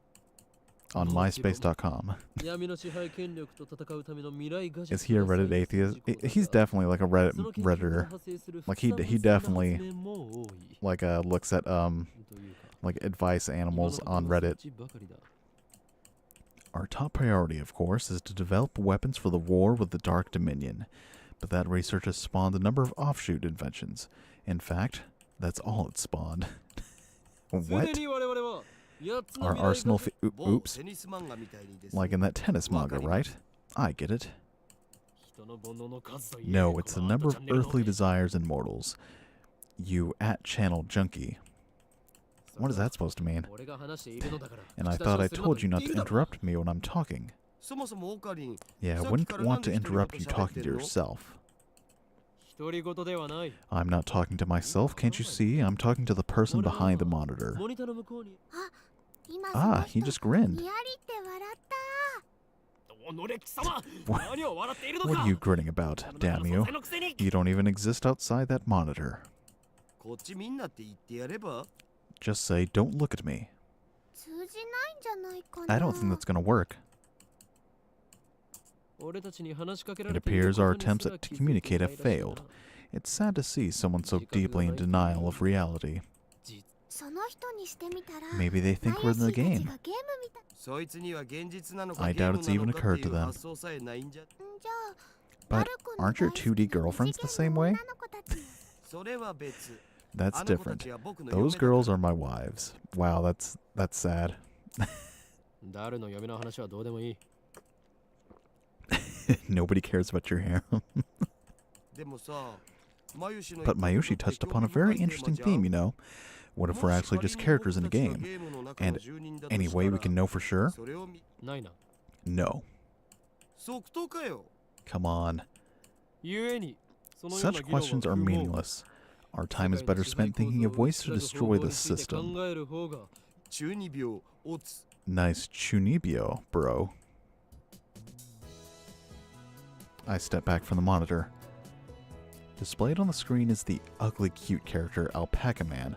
on myspace.com. Is he a Reddit atheist? He's definitely like a Redditor. Like he definitely like looks at like advice animals on Reddit. Our top priority, of course, is to develop weapons for the war with the Dark Dominion. But that research has spawned a number of offshoot inventions. In fact, that's all it spawned. What? Our arsenal oops. Like in that tennis manga, right? I get it. No, it's the number of earthly desires and mortals. You @channel junkie. What is that supposed to mean? And I thought I told you not to interrupt me when I'm talking. Yeah, I wouldn't want to interrupt you talking to yourself. I'm not talking to myself, can't you see? I'm talking to the person behind the monitor. Ah, he just grinned. What are you grinning about, damn you? You don't even exist outside that monitor. Just say, don't look at me. I don't think that's gonna work. It appears our attempts to communicate have failed. It's sad to see someone so deeply in denial of reality. Maybe they think we're in the game. I doubt it's even occurred to them. But aren't your 2D girlfriends the same way? That's different. Those girls are my wives. Wow, that's sad. Nobody cares about your hair. But Mayushi touched upon a very interesting theme, you know. What if we're actually just characters in a game? And any way we can know for sure? No. Come on. Such questions are meaningless. Our time is better spent thinking of ways to destroy the system. Nice chunibyo, bro. I step back from the monitor. Displayed on the screen is the ugly cute character Alpaca Man.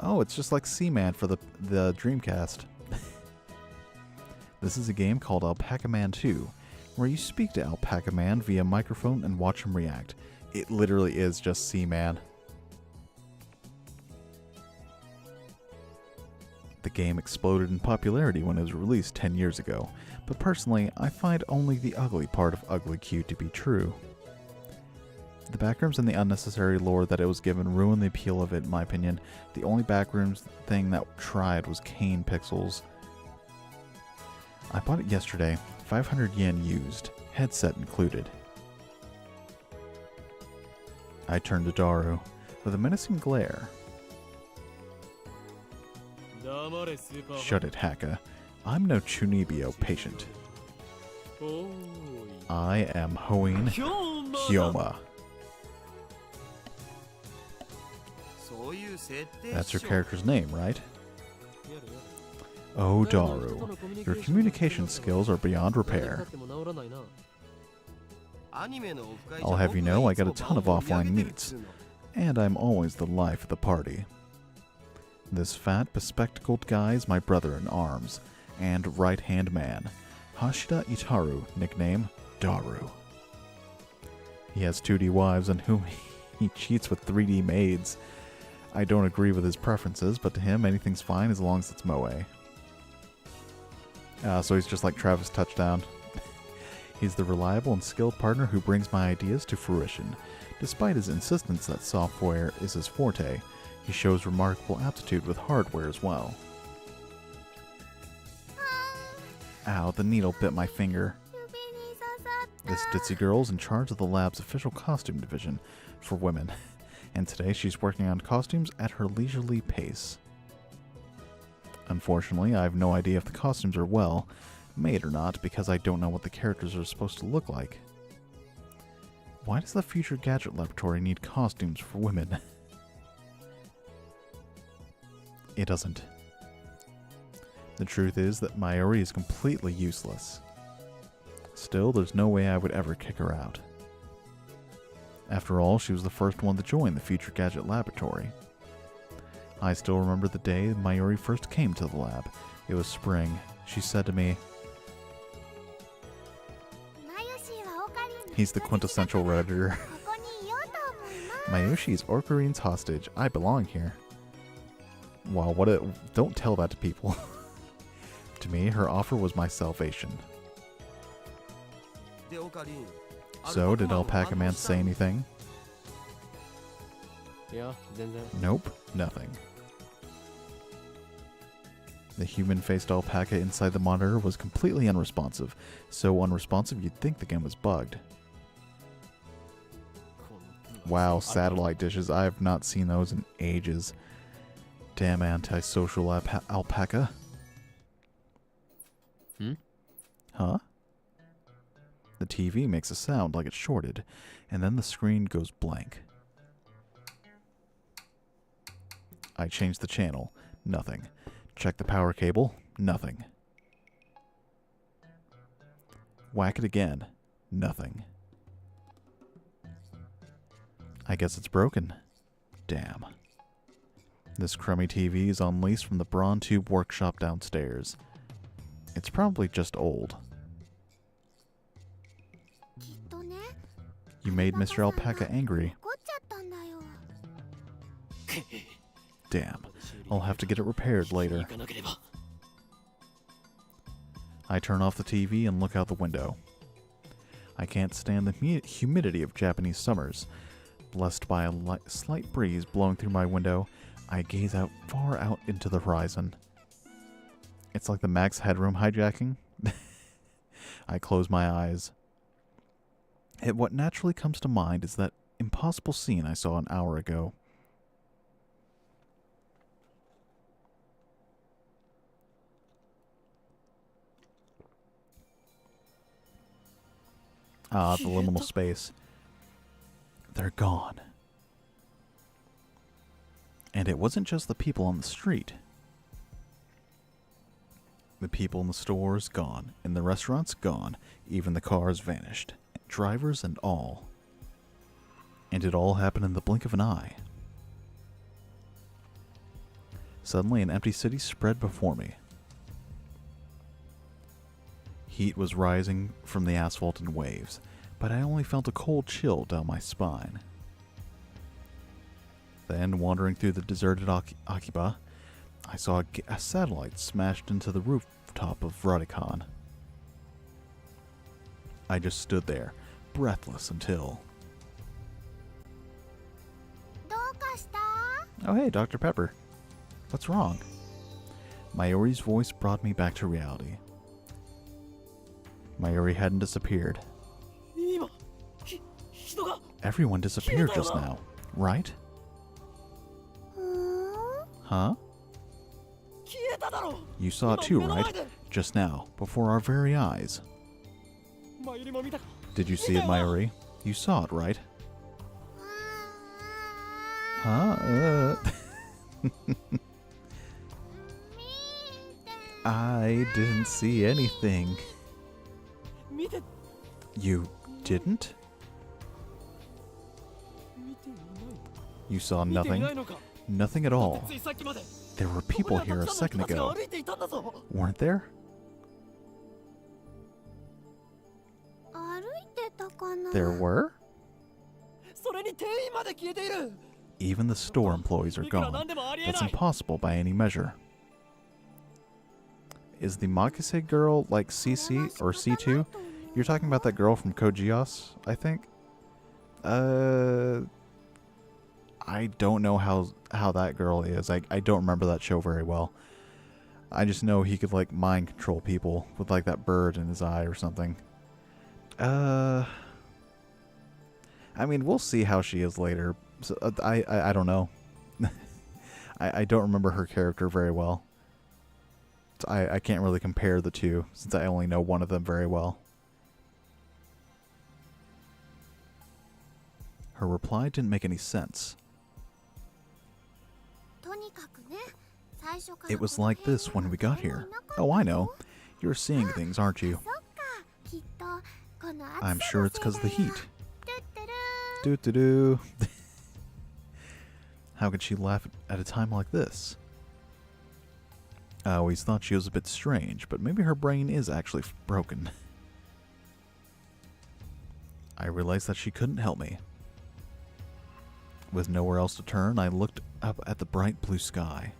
Oh, it's just like Seaman for the Dreamcast. This is a game called Alpaca Man 2, where you speak to Alpaca Man via microphone and watch him react. It literally is just Seaman. The game exploded in popularity when it was released 10 years ago, but personally, I find only the ugly part of Ugly Cute to be true. The backrooms and the unnecessary lore that it was given ruined the appeal of it, in my opinion. The only backrooms thing that tried was Kane Pixels. I bought it yesterday, 500 yen used, headset included. I turned to Daru with a menacing glare. Shut it, Haka. I'm no Chunibyo patient. I am Hoin Hyoma. That's your character's name, right? Oh, Daru, your communication skills are beyond repair. I'll have you know I got a ton of offline meets, and I'm always the life of the party. This fat, bespectacled guy is my brother in arms, and right-hand man, Hashida Itaru, nickname Daru. He has 2D wives on whom he cheats with 3D maids. I don't agree with his preferences, but to him, anything's fine as long as it's moe. So he's just like Travis Touchdown. He's the reliable and skilled partner who brings my ideas to fruition. Despite his insistence that software is his forte, he shows remarkable aptitude with hardware as well. Ow, the needle bit my finger. This ditzy girl's in charge of the lab's official costume division for women, and today she's working on costumes at her leisurely pace. Unfortunately, I have no idea if the costumes are well made or not because I don't know what the characters are supposed to look like. Why does the Future Gadget Laboratory need costumes for women? It doesn't. The truth is that Mayuri is completely useless. Still, there's no way I would ever kick her out. After all, she was the first one to join the Future Gadget Laboratory. I still remember the day Mayuri first came to the lab. It was spring. She said to me, "He's the quintessential Redditor." Mayushi is Orkarin's hostage. I belong here. Wow, don't tell that to people. To me, her offer was my salvation. So, did Alpaca Man say anything? Nope, nothing. The human-faced alpaca inside the monitor was completely unresponsive. So unresponsive you'd think the game was bugged. Wow, satellite dishes. I have not seen those in ages. Damn antisocial alpaca. Huh? The TV makes a sound like it's shorted, and then the screen goes blank. I change the channel. Nothing. Check the power cable. Nothing. Whack it again. Nothing. I guess it's broken. Damn. This crummy TV is on lease from the Braun Tube workshop downstairs. It's probably just old. You made Mr. Alpaca angry. Damn. I'll have to get it repaired later. I turn off the TV and look out the window. I can't stand the humidity of Japanese summers. Blessed by a slight breeze blowing through my window, I gaze out far out into the horizon. It's like the Max Headroom hijacking. I close my eyes. What naturally comes to mind is that impossible scene I saw an hour ago. Ah, the liminal space. They're gone. And it wasn't just the people on the street. The people in the stores, gone. In the restaurants, gone. Even the cars vanished. Drivers and all. And it all happened in the blink of an eye. Suddenly, an empty city spread before me. Heat was rising from the asphalt in waves, but I only felt a cold chill down my spine. Then, wandering through the deserted Akiba, I saw a satellite smashed into the rooftop of Vatican. I just stood there, breathless until... Oh hey, Dr. Pepper. What's wrong? Mayuri's voice brought me back to reality. Mayuri hadn't disappeared. Everyone disappeared just now, right? Huh? You saw it too, right? Just now, before our very eyes. Did you see it, Mayuri? You saw it, right? Huh? I didn't see anything. You didn't? You saw nothing? Nothing at all. There were people here a second ago. Weren't there? There were? Even the store employees are gone. That's impossible by any measure. Is the Makise girl like CC or C2? You're talking about that girl from Kojios, I think? I don't know how that girl is. I don't remember that show very well. I just know he could like mind control people with like that bird in his eye or something. I mean, we'll see how she is later. So, I don't know. I don't remember her character very well. So I can't really compare the two since I only know one of them very well. Her reply didn't make any sense. It was like this when we got here. Oh, I know. You're seeing things, aren't you? I'm sure it's because of the heat. Doo-doo-doo. How could she laugh at a time like this? I always thought she was a bit strange, but maybe her brain is actually broken. I realized that she couldn't help me. With nowhere else to turn, I looked up at the bright blue sky.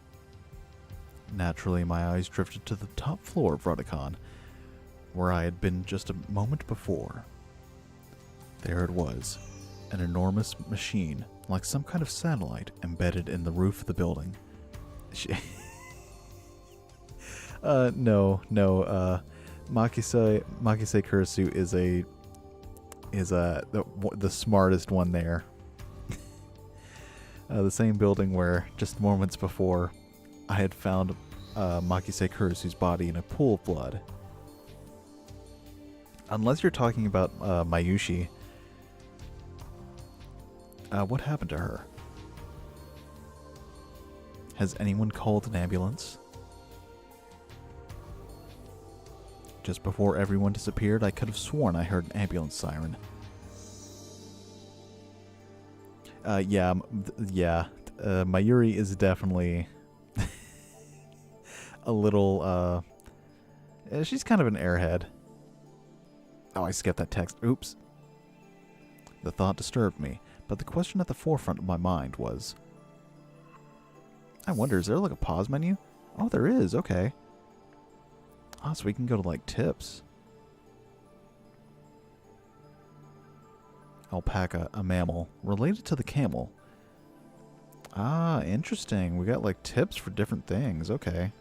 Naturally, my eyes drifted to the top floor of Vatican, where I had been just a moment before. There it was, an enormous machine, like some kind of satellite, embedded in the roof of the building. No. Makise Kurisu is the smartest one there. The same building where just moments before I had found Makise Kurisu's body in a pool of blood. Unless you're talking about Mayushi. What happened to her? Has anyone called an ambulance? Just before everyone disappeared, I could have sworn I heard an ambulance siren. Yeah. Mayuri is definitely a little, she's kind of an airhead. Oh, I skipped that text. Oops. The thought disturbed me, but the question at the forefront of my mind was, I wonder, is there like a pause menu? Oh, there is. Okay. Oh, so we can go to like tips. Alpaca, a mammal, related to the camel. Ah, interesting. We got like tips for different things. Okay.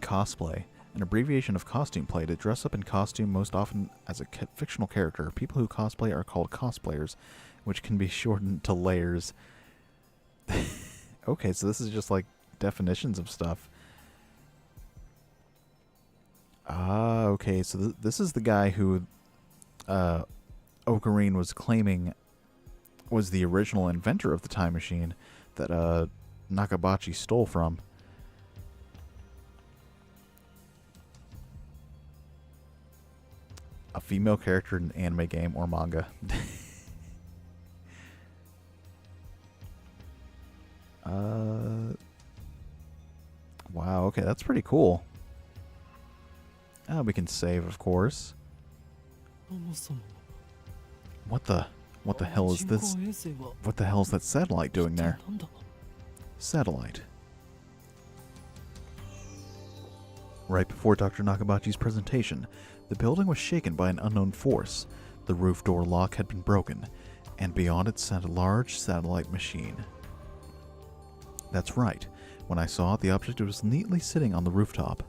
Cosplay, an abbreviation of costume play to dress up in costume, most often as a fictional character. People who cosplay are called cosplayers, which can be shortened to layers. Okay, so this is just like definitions of stuff. Ah, okay, so this is the guy who Ocarine was claiming was the original inventor of the time machine that Nakabachi stole from. A female character in an anime game or manga. Wow, okay, that's pretty cool. We can save, of course. What the hell is this? What the hell is that satellite doing there? Satellite. Right before Dr. Nakabachi's presentation, the building was shaken by an unknown force. The roof door lock had been broken, and beyond it sat a large satellite machine. That's right. When I saw it, the object was neatly sitting on the rooftop.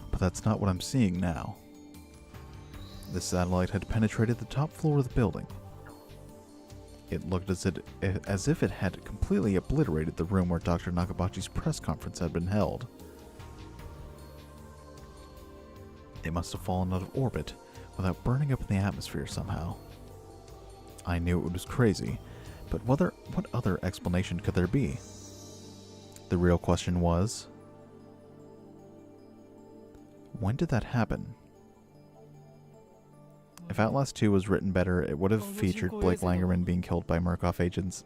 But that's not what I'm seeing now. The satellite had penetrated the top floor of the building. It looked as if it had completely obliterated the room where Dr. Nakabachi's press conference had been held. It must have fallen out of orbit without burning up in the atmosphere somehow. I knew it was crazy, but what other explanation could there be? The real question was, when did that happen? If Outlast 2 was written better, it would have featured Blake Langerman being killed by Murkoff agents.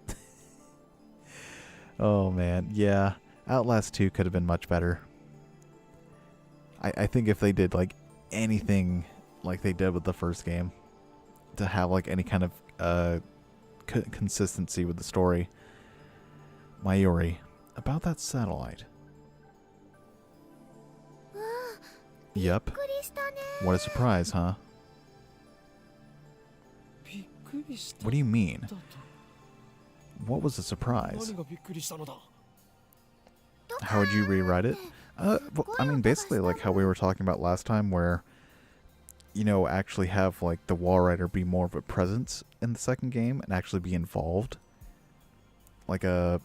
Oh man, yeah. Outlast 2 could have been much better. I think if they did like anything like they did with the first game, to have like any kind of consistency with the story. Mayuri, about that satellite. Yep. What a surprise, huh? What do you mean? What was the surprise? How would you rewrite it? Well, I mean, basically like how we were talking about last time, where, you know, actually have like the wall writer be more of a presence in the second game and actually be involved. Like and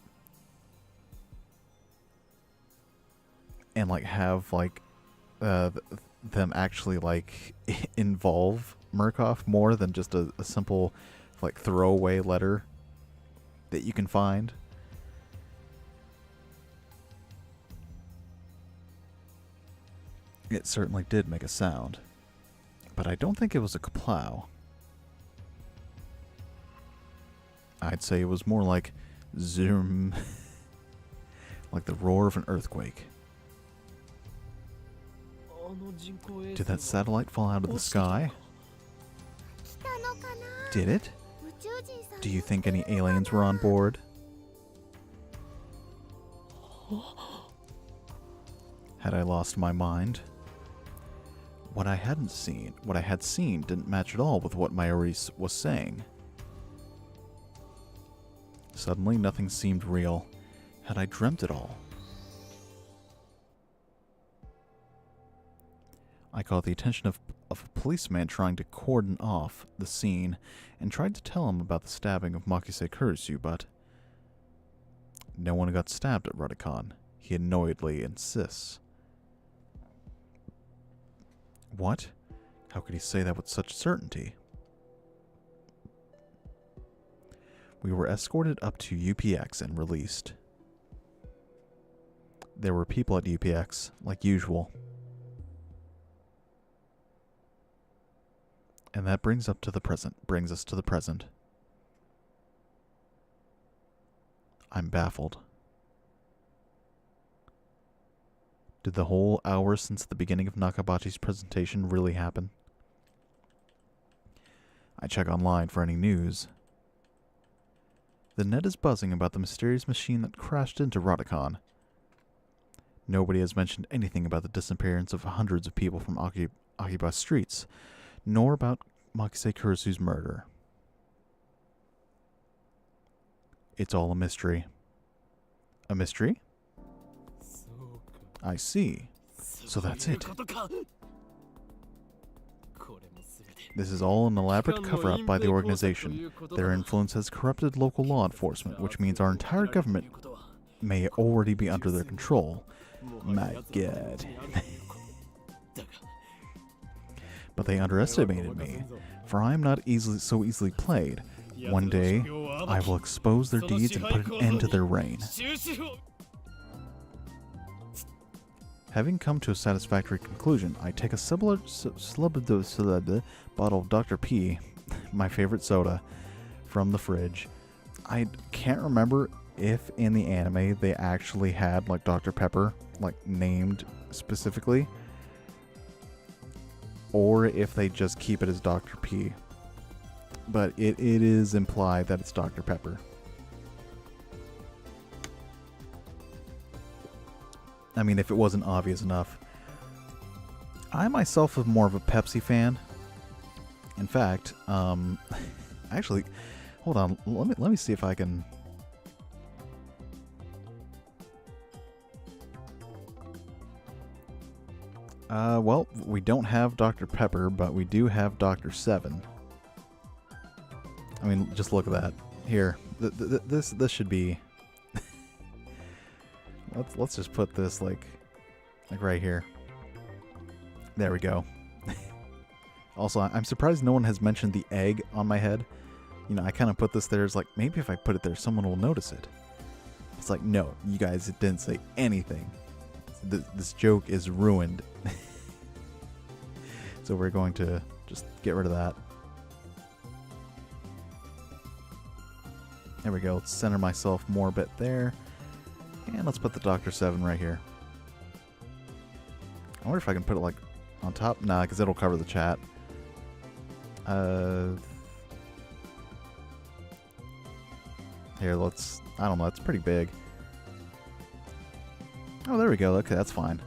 like have like them actually like involve Murkoff more than just a simple like throwaway letter that you can find. It certainly did make a sound, but I don't think it was a kaplow. I'd say it was more like zoom, like the roar of an earthquake. Did that satellite fall out of the sky? Did it? Do you think any aliens were on board? Had I lost my mind? What I had seen didn't match at all with what Mayuri was saying. Suddenly, nothing seemed real. Had I dreamt it all? I caught the attention of a policeman trying to cordon off the scene and tried to tell him about the stabbing of Makise Kurisu, but no one got stabbed at Rudicon, he annoyedly insists. What? How could he say that with such certainty? We were escorted up to UPX and released. There were people at UPX, like usual. And that brings us to the present. I'm baffled. Did the whole hour since the beginning of Nakabachi's presentation really happen? I check online for any news. The net is buzzing about the mysterious machine that crashed into Rudicon. Nobody has mentioned anything about the disappearance of hundreds of people from Akiba streets, nor about Makise Kurisu's murder. It's all a mystery. A mystery? I see. So that's it. This is all an elaborate cover-up by the organization. Their influence has corrupted local law enforcement, which means our entire government may already be under their control. My God. But they underestimated me, for I am not so easily played. One day, I will expose their deeds and put an end to their reign. Having come to a satisfactory conclusion, I take a bottle of Dr. P, my favorite soda, from the fridge. I can't remember if in the anime they actually had like Dr. Pepper like named specifically, or if they just keep it as Dr. P. But it is implied that it's Dr. Pepper. I mean, if it wasn't obvious enough. I myself am more of a Pepsi fan. In fact, actually, hold on. Let me see if I can. Well, we don't have Dr. Pepper, but we do have Dr. Seven. I mean, just look at that. Here, this should be. let's just put this like right here. There we go. Also, I'm surprised no one has mentioned the egg on my head. You know, I kind of put this there as like, maybe if I put it there, someone will notice it. It's like, no, you guys didn't say anything. This joke is ruined. So we're going to just get rid of that. There we go. Let's center myself more a bit there. And let's put the Dr. Seven right here. I wonder if I can put it like on top. Nah, because it'll cover the chat. Here, let's... I don't know. It's pretty big. Oh, there we go. Okay, that's fine.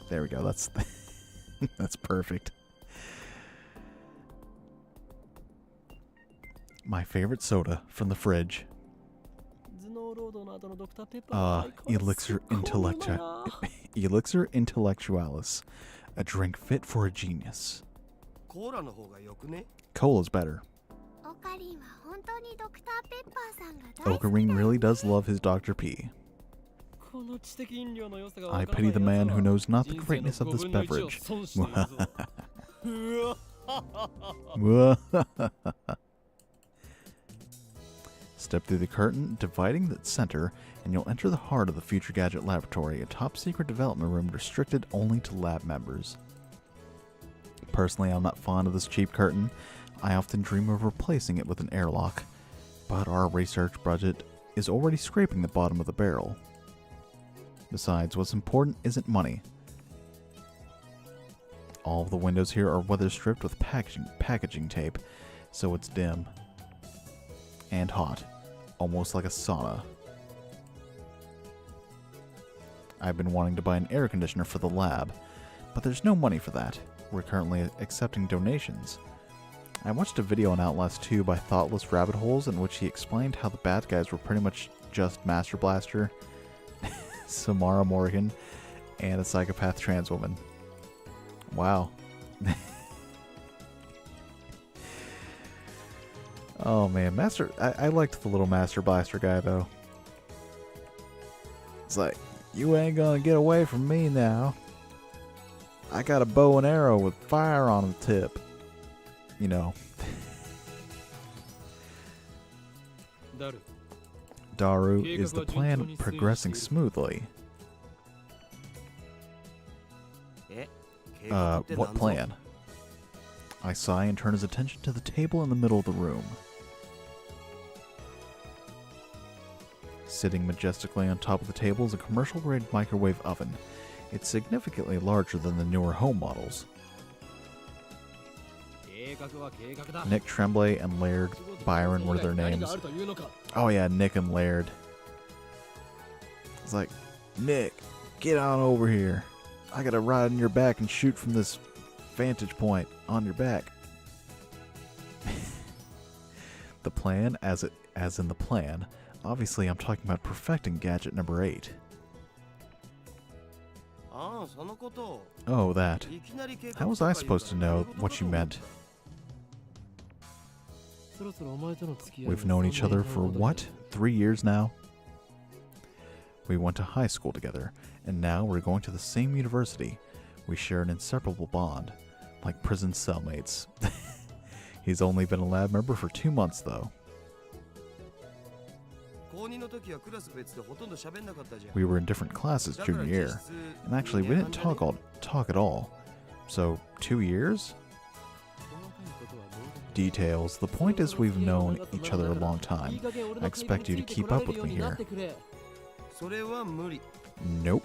There we go. That's... that's perfect. My favorite soda from the fridge. Elixir Intellectualis. A drink fit for a genius. Cola's better. Ocarine really does love his Dr. P. I pity the man who knows not the greatness of this beverage. Step through the curtain, dividing the center, and you'll enter the heart of the Future Gadget Laboratory, a top-secret development room restricted only to lab members. Personally, I'm not fond of this cheap curtain. I often dream of replacing it with an airlock, but our research budget is already scraping the bottom of the barrel. Besides, what's important isn't money. All of the windows here are weather-stripped with packaging tape, so it's dim and hot, almost like a sauna. I've been wanting to buy an air conditioner for the lab, but there's no money for that. We're currently accepting donations. I watched a video on Outlast 2 by Thoughtless Rabbit Holes in which he explained how the bad guys were pretty much just Master Blaster, Samara Morgan, and a psychopath trans woman. Wow. Oh man, I liked the little Master Blaster guy though. It's like, you ain't gonna get away from me now. I got a bow and arrow with fire on the tip. You know. Daru, is the plan progressing smoothly? What plan? I sigh and turn his attention to the table in the middle of the room. Sitting majestically on top of the table is a commercial-grade microwave oven. It's significantly larger than the newer home models. Nick Tremblay and Laird Byron were their names. Oh yeah, Nick and Laird. It's like, Nick, get on over here. I gotta ride on your back and shoot from this vantage point on your back. The plan, as in the plan. Obviously, I'm talking about perfecting gadget number 8. Oh, that. How was I supposed to know what you meant? We've known each other for what? 3 years now? We went to high school together, and now we're going to the same university. We share an inseparable bond, like prison cellmates. He's only been a lab member for 2 months, though. We were in different classes junior year, and actually we didn't talk at all. So, 2 years? Details. The point is we've known each other a long time. I expect you to keep up with me here. Nope.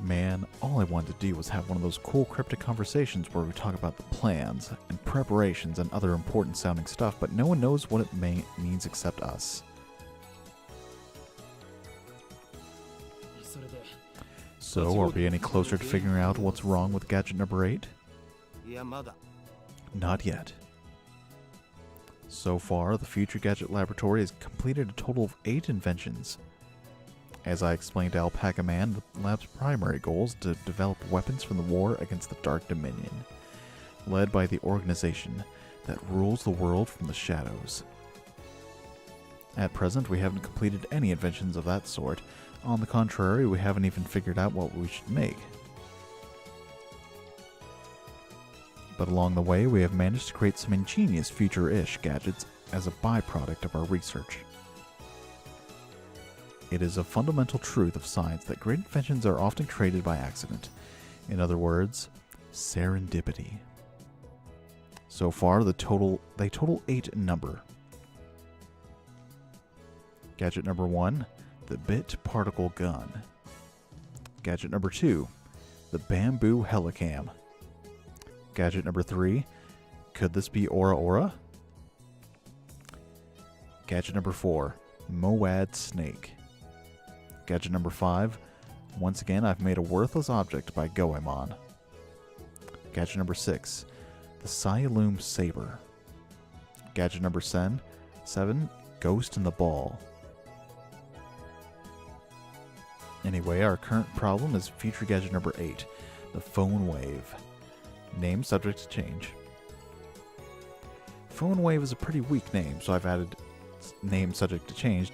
Man, all I wanted to do was have one of those cool cryptic conversations where we talk about the plans and preparations and other important sounding stuff, but no one knows what it means except us. So, are we any closer to figuring out what's wrong with gadget number 8? Not yet. So far, the Future Gadget Laboratory has completed a total of 8 inventions. As I explained to Alpaca Man, the lab's primary goal is to develop weapons from the war against the Dark Dominion, led by the organization that rules the world from the shadows. At present, we haven't completed any inventions of that sort. On the contrary, we haven't even figured out what we should make. But along the way, we have managed to create some ingenious future-ish gadgets as a byproduct of our research. It is a fundamental truth of science that great inventions are often created by accident. In other words, serendipity. So far, they total 8 in number. Gadget number 1, the Bit Particle Gun. Gadget number 2, the Bamboo Helicam. Gadget number 3, could this be Aura Aura? Gadget number 4, Moad Snake. Gadget number 5, once again I've made a worthless object by Goemon. Gadget number 6, the Sialoom Saber. Gadget number 7, Ghost in the Ball. Anyway, our current problem is future gadget number 8, the Phone Wave. Name subject to change. Phone Wave is a pretty weak name, so I've added name subject to change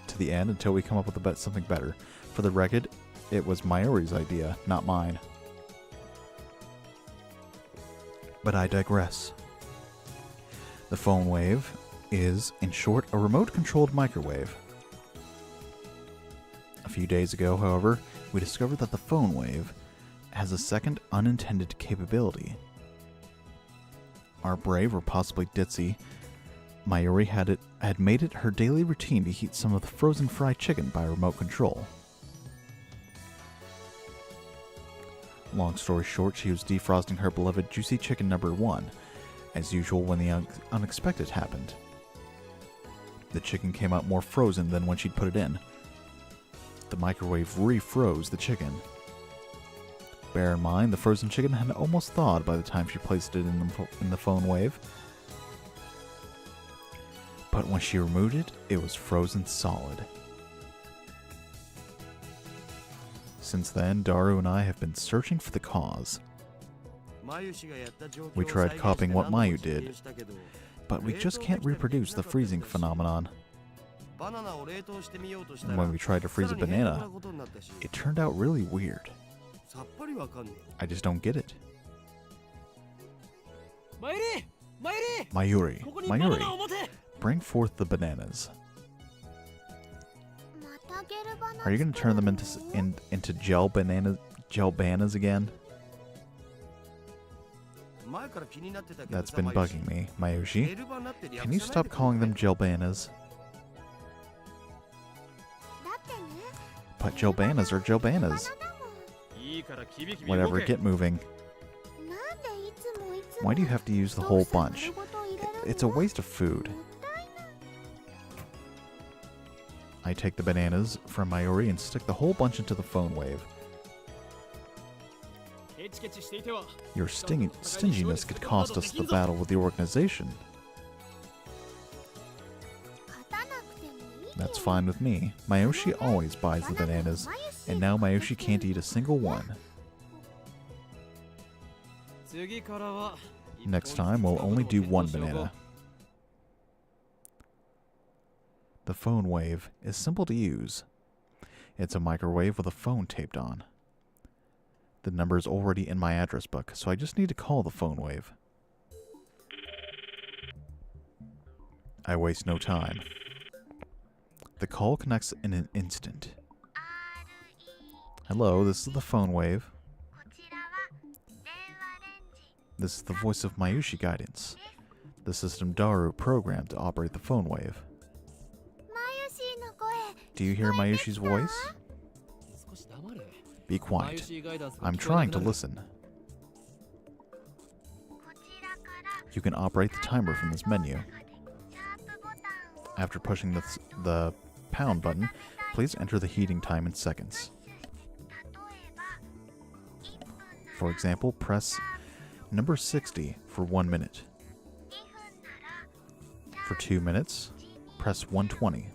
to the end until we come up with something better. For the record, it was Mayuri's idea, not mine. But I digress. The Phone Wave is, in short, a remote-controlled microwave. A few days ago, however, we discovered that the Phone Wave has a second unintended capability. Our brave, or possibly ditzy, Mayuri had made it her daily routine to heat some of the frozen fried chicken by remote control. Long story short, she was defrosting her beloved juicy chicken number 1, as usual when the unexpected happened. The chicken came out more frozen than when she'd put it in. The microwave refroze the chicken. Bear in mind, the frozen chicken had almost thawed by the time she placed it in the Phone Wave. But when she removed it, it was frozen solid. Since then, Daru and I have been searching for the cause. We tried copying what Mayu did, but we just can't reproduce the freezing phenomenon. And when we tried to freeze a banana, it turned out really weird. I just don't get it. Mayuri, bring forth the bananas. Are you going to turn them into gel bananas again? That's been bugging me, Mayushi. Can you stop calling them gel bananas? But gel bananas are gel bananas. Whatever, get moving. Why do you have to use the whole bunch? It's a waste of food. I take the bananas from Mayuri and stick the whole bunch into the Phone Wave. Your stinginess could cost us the battle with the organization. That's fine with me. Mayushi always buys the bananas, and now Mayushi can't eat a single one. Next time, we'll only do one banana. The Phone Wave is simple to use. It's a microwave with a phone taped on. The number is already in my address book, so I just need to call the Phone Wave. I waste no time. The call connects in an instant. Hello, this is the Phone Wave. This is the voice of Mayushi Guidance, the system Daru programmed to operate the phone wave. Do you hear Mayushi's voice? Be quiet. I'm trying to listen. You can operate the timer from this menu. After pushing the pound button, please enter the heating time in seconds. For example, press number 60 for 1 minute. For 2 minutes, press 120.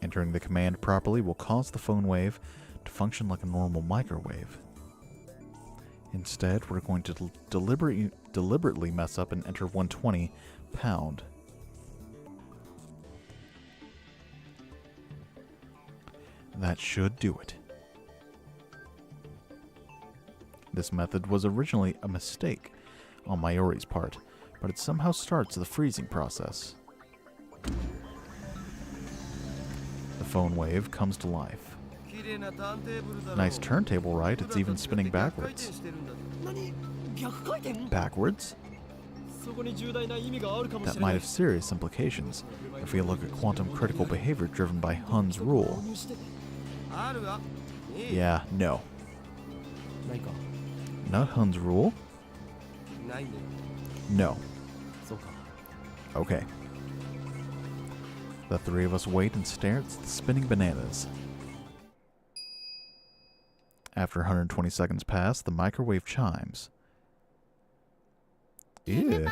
Entering the command properly will cause the phone wave to function like a normal microwave. Instead, we're going to deliberately mess up and enter 120 pound. That should do it. This method was originally a mistake on Mayuri's part, but it somehow starts the freezing process. The phone wave comes to life. Nice turntable, right? It's even spinning backwards. Backwards? That might have serious implications if we look at quantum critical behavior driven by Hund's rule. Yeah, no. Not Hund's rule? No. Okay. The three of us wait and stare at the spinning bananas. After 120 seconds pass, the microwave chimes. Ew.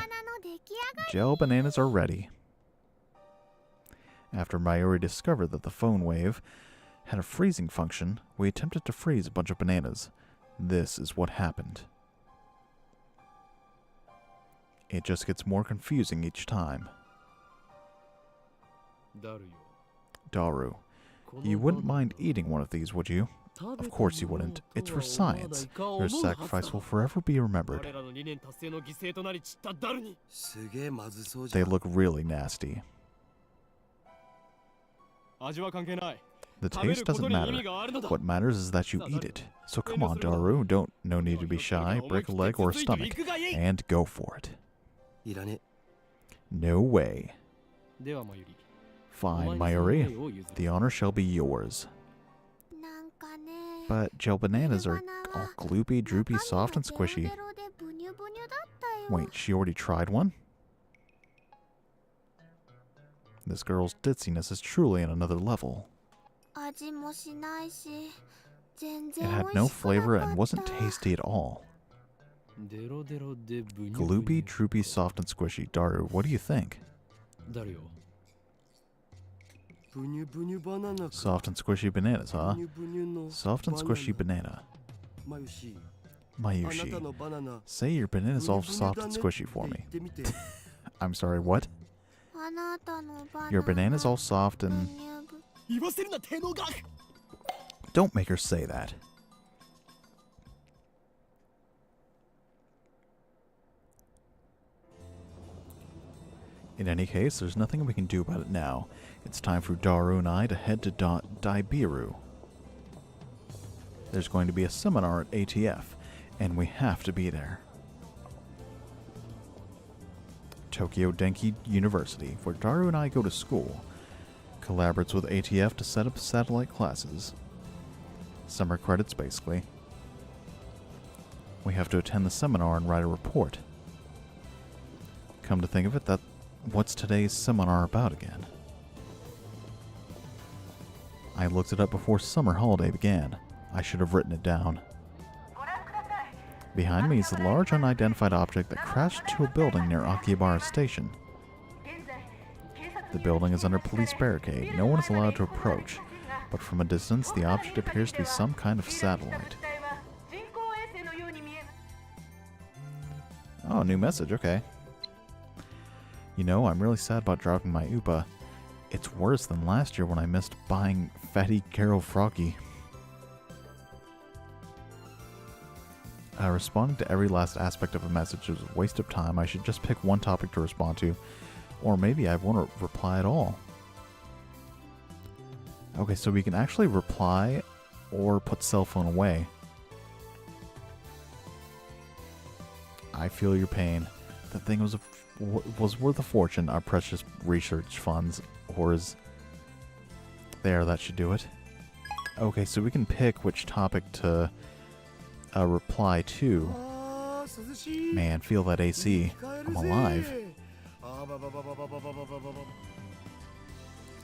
Gel bananas are ready. After Mayuri discovered that the phone wave had a freezing function, we attempted to freeze a bunch of bananas. This is what happened. It just gets more confusing each time. Daru, you wouldn't mind eating one of these, would you? Of course you wouldn't. It's for science. Your sacrifice will forever be remembered. They look really nasty. The taste doesn't matter. What matters is that you eat it. So come on, Daru. No need to be shy. Break a leg or a stomach. And go for it. No way. Fine, Mayuri. The honor shall be yours. But gel bananas are all gloopy, droopy, soft, and squishy. Wait, she already tried one? This girl's ditziness is truly on another level. It had no flavor and wasn't tasty at all. Gloopy, droopy, soft, and squishy. Daru, what do you think? Soft and squishy bananas, huh? Soft and squishy banana. Mayushi, say your banana's all soft and squishy for me. I'm sorry, what? Your banana's all soft and... Don't make her say that. In any case, there's nothing we can do about it now. It's time for Daru and I to head to Daibiru. There's going to be a seminar at ATF, and we have to be there. Tokyo Denki University, where Daru and I go to school, collaborates with ATF to set up satellite classes. Summer credits, basically. We have to attend the seminar and write a report. Come to think of it, what's today's seminar about again? I looked it up before summer holiday began. I should have written it down. Behind me is a large unidentified object that crashed into a building near Akihabara Station. The building is under police barricade. No one is allowed to approach, but from a distance the object appears to be some kind of satellite. Oh, new message, okay. You know, I'm really sad about dropping my UPA. It's worse than last year when I missed buying Fatty Carol Froggy. Responding to every last aspect of a message is a waste of time. I should just pick one topic to respond to. Or maybe I won't reply at all. Okay, so we can actually reply or put cell phone away. I feel your pain. The thing was worth a fortune. Our precious research funds. Or is... There, that should do it. Okay, so we can pick which topic to reply to. Man, feel that AC. I'm alive.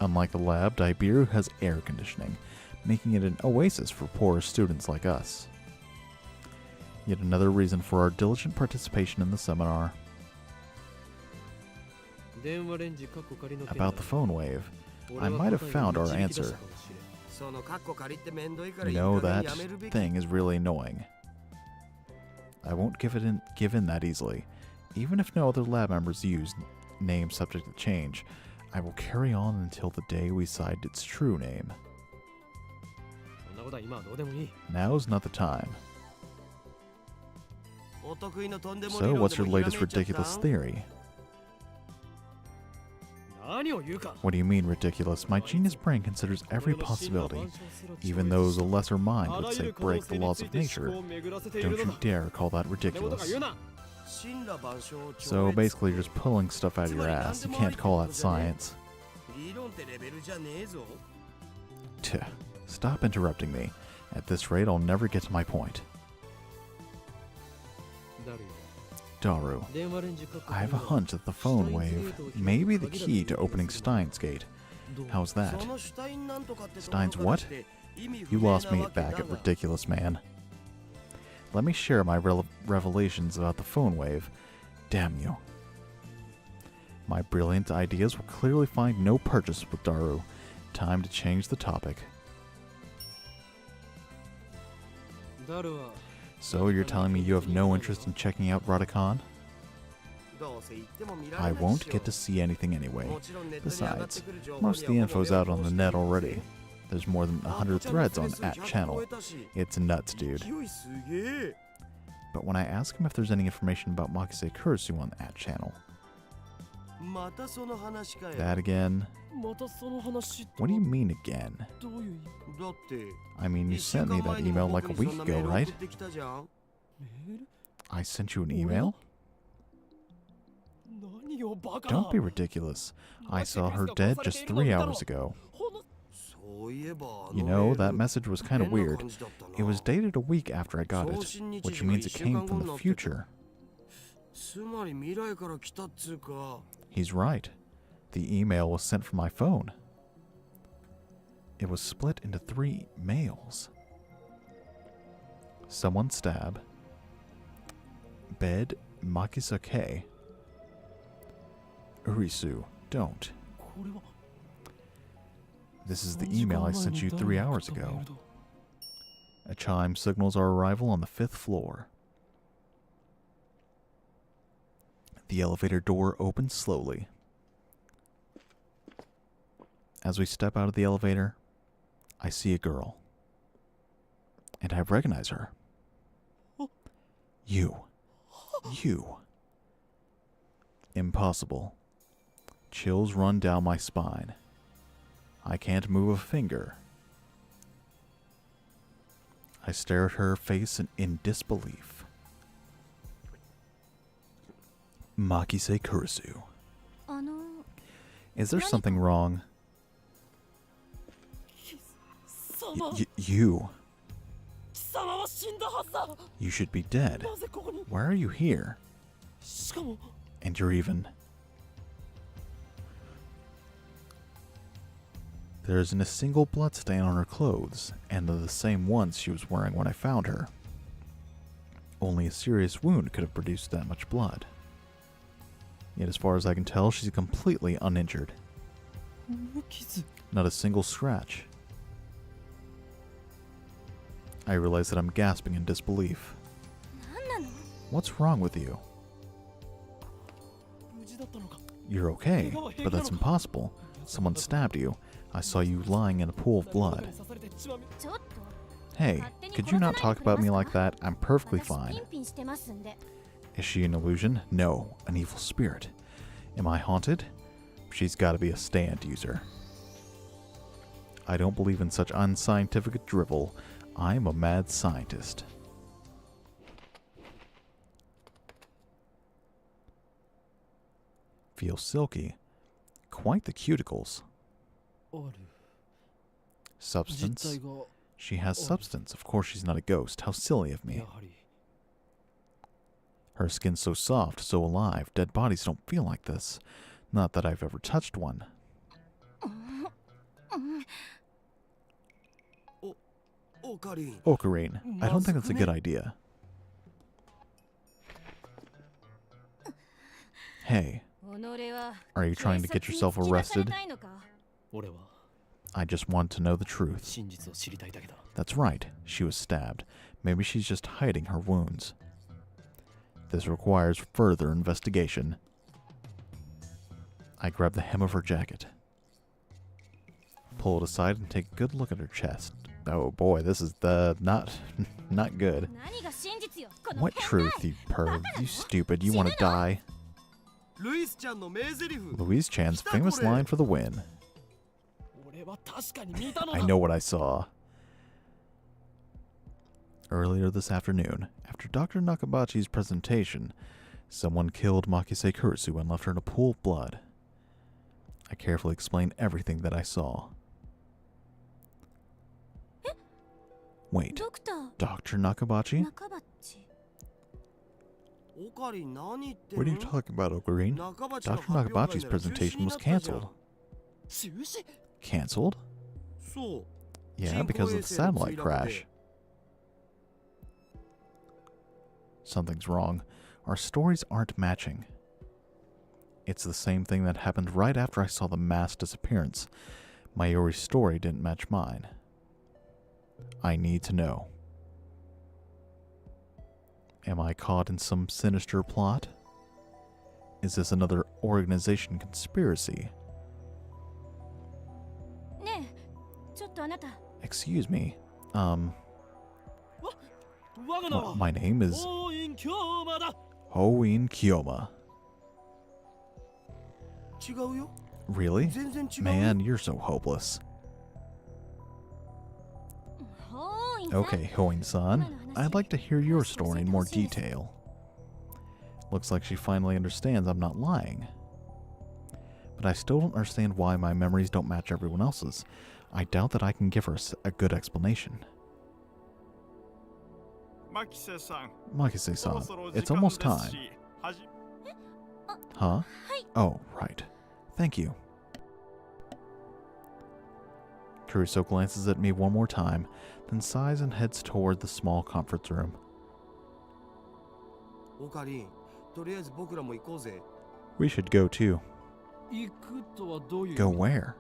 Unlike the lab, Daibiru has air conditioning, making it an oasis for poor students like us. Yet another reason for our diligent participation in the seminar. About the phone wave, I might have found our answer. You know, that thing is really annoying. I won't give in that easily. Even if no other lab members use names subject to change, I will carry on until the day we decide its true name. Now's not the time. So, what's your latest ridiculous theory? What do you mean, ridiculous? My genius brain considers every possibility, even those a lesser mind would say break the laws of nature. Don't you dare call that ridiculous. So basically you're just pulling stuff out of your ass. You can't call that science. Tuh. Stop interrupting me. At this rate, I'll never get to my point. Daru, I have a hunch that the phone wave may be the key to opening Steins Gate. How's that? Steins what? You lost me back at ridiculous, man. Let me share my revelations about the phone wave. Damn you. My brilliant ideas will clearly find no purchase with Daru. Time to change the topic. So you're telling me you have no interest in checking out Radicon? I won't get to see anything anyway. Besides, most of the info's out on the net already. There's more than 100 threads on @channel. It's nuts, dude. But when I ask him if there's any information about Makise Kurisu on the @channel, that again? What do you mean again? I mean, you sent me that email like a week ago, right? I sent you an email? Don't be ridiculous. I saw her dead just 3 hours ago. You know, that message was kind of weird. It was dated a week after I got it, which means it came from the future. He's right. The email was sent from my phone. It was split into 3 mails. Someone stab. Bed Makisake. Urisu, don't. This is the email I sent you 3 hours ago. A chime signals our arrival on the 5th floor. The elevator door opens slowly. As we step out of the elevator, I see a girl. And I recognize her. You. Impossible. Chills run down my spine. I can't move a finger. I stare at her face in disbelief. Makise Kurisu. Is there something wrong? You. You should be dead. Why are you here? And you're even... There isn't a single bloodstain on her clothes, and they're the same ones she was wearing when I found her. Only a serious wound could have produced that much blood. Yet as far as I can tell, she's completely uninjured. Not a single scratch. I realize that I'm gasping in disbelief. What's wrong with you? You're okay, but that's impossible. Someone stabbed you. I saw you lying in a pool of blood. Hey, could you not talk about me like that? I'm perfectly fine. Is she an illusion? No, an evil spirit. Am I haunted? She's gotta be a stand user. I don't believe in such unscientific drivel. I'm a mad scientist. Feel silky. Quite the cuticles. Substance. She has substance. Of course she's not a ghost. How silly of me. Her skin's so soft, so alive. Dead bodies don't feel like this. Not that I've ever touched one. Ocarine, I don't think that's a good idea. Hey, are you trying to get yourself arrested? I just want to know the truth. That's right, she was stabbed. Maybe she's just hiding her wounds. This requires further investigation. I grab the hem of her jacket. Pull it aside and take a good look at her chest. Oh boy, this is not good. What truth, you perv? You stupid, you want to die? Louise Chan's famous line for the win. I know what I saw. Earlier this afternoon, after Dr. Nakabachi's presentation, someone killed Makise Kurisu and left her in a pool of blood. I carefully explained everything that I saw. Wait, Dr. Nakabachi? What are you talking about, Ocarine? Dr. Nakabachi's presentation was cancelled. Cancelled? Yeah, because of the satellite crash. Something's wrong. Our stories aren't matching. It's the same thing that happened right after I saw the mass disappearance. Mayuri's story didn't match mine. I need to know. Am I caught in some sinister plot? Is this another organization conspiracy? Excuse me. My name is Hoin Kyoma. Really? Man, you're so hopeless. Okay, Hoin-san, I'd like to hear your story in more detail. Looks like she finally understands I'm not lying. But I still don't understand why my memories don't match everyone else's. I doubt that I can give her a good explanation. Makise-san, it's almost time. Huh? Oh, right. Thank you. Kurisu glances at me one more time, then sighs and heads toward the small conference room. We should go too. Go where?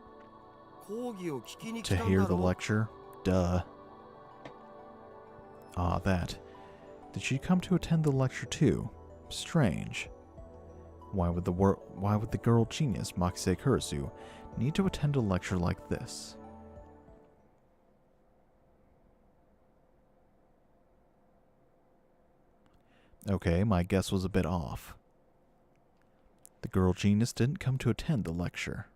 To hear the lecture? Duh. Ah, that. Did she come to attend the lecture too? Strange. Why would the girl genius, Makise Kurisu, need to attend a lecture like this? Okay, my guess was a bit off. The girl genius didn't come to attend the lecture.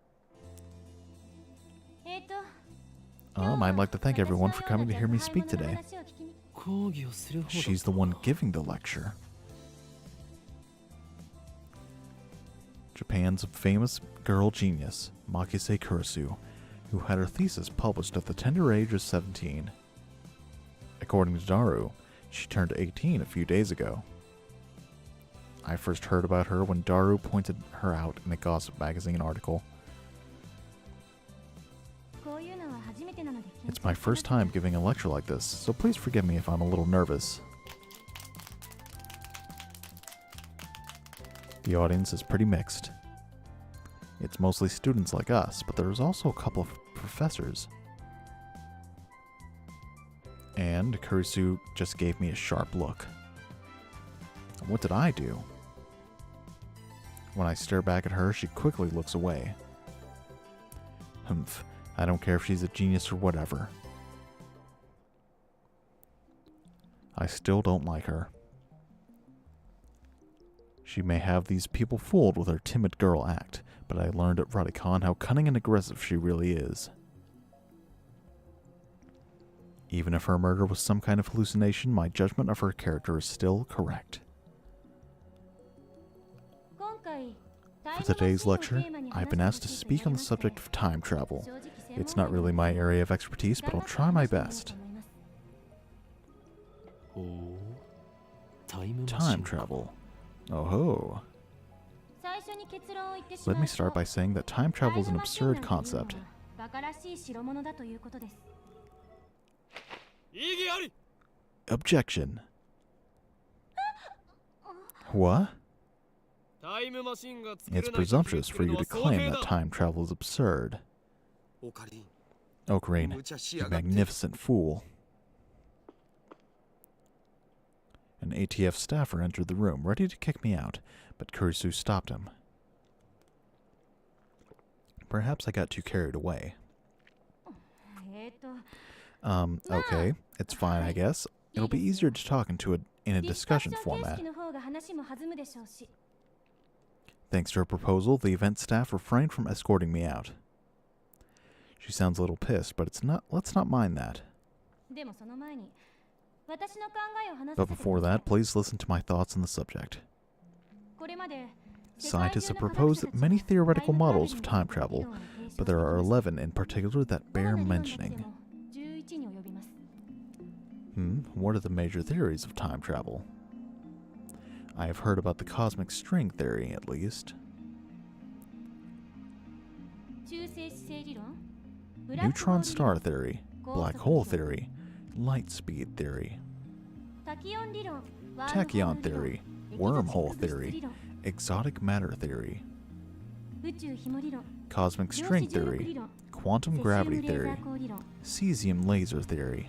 I'd like to thank everyone for coming to hear me speak today. She's the one giving the lecture. Japan's famous girl genius, Makise Kurisu, who had her thesis published at the tender age of 17. According to Daru, she turned 18 a few days ago. I first heard about her when Daru pointed her out in a Gossip magazine article. It's my first time giving a lecture like this, so please forgive me if I'm a little nervous. The audience is pretty mixed. It's mostly students like us, but there's also a couple of professors. And Kurisu just gave me a sharp look. What did I do? When I stare back at her, she quickly looks away. Humph, I don't care if she's a genius or whatever. I still don't like her. She may have these people fooled with her timid girl act, but I learned at Radicon how cunning and aggressive she really is. Even if her murder was some kind of hallucination, my judgment of her character is still correct. For today's lecture, I've been asked to speak on the subject of time travel. It's not really my area of expertise, but I'll try my best. Time travel. Oh ho. Let me start by saying that time travel is an absurd concept. Objection. What? It's presumptuous for you to claim that time travel is absurd. Ocarine, you magnificent fool. An ATF staffer entered the room, ready to kick me out, but Kurisu stopped him. Perhaps I got too carried away. Okay, it's fine, I guess. It'll be easier to talk in a discussion format. Thanks to her proposal, the event staff refrained from escorting me out. She sounds a little pissed, but let's not mind that. But before that, please listen to my thoughts on the subject. Scientists have proposed many theoretical models of time travel, but there are 11 in particular that bear mentioning. What are the major theories of time travel? I have heard about the cosmic string theory, at least. Neutron star theory, black hole theory, light speed theory, tachyon theory, wormhole theory, exotic matter theory, cosmic string theory, quantum gravity theory, cesium laser theory,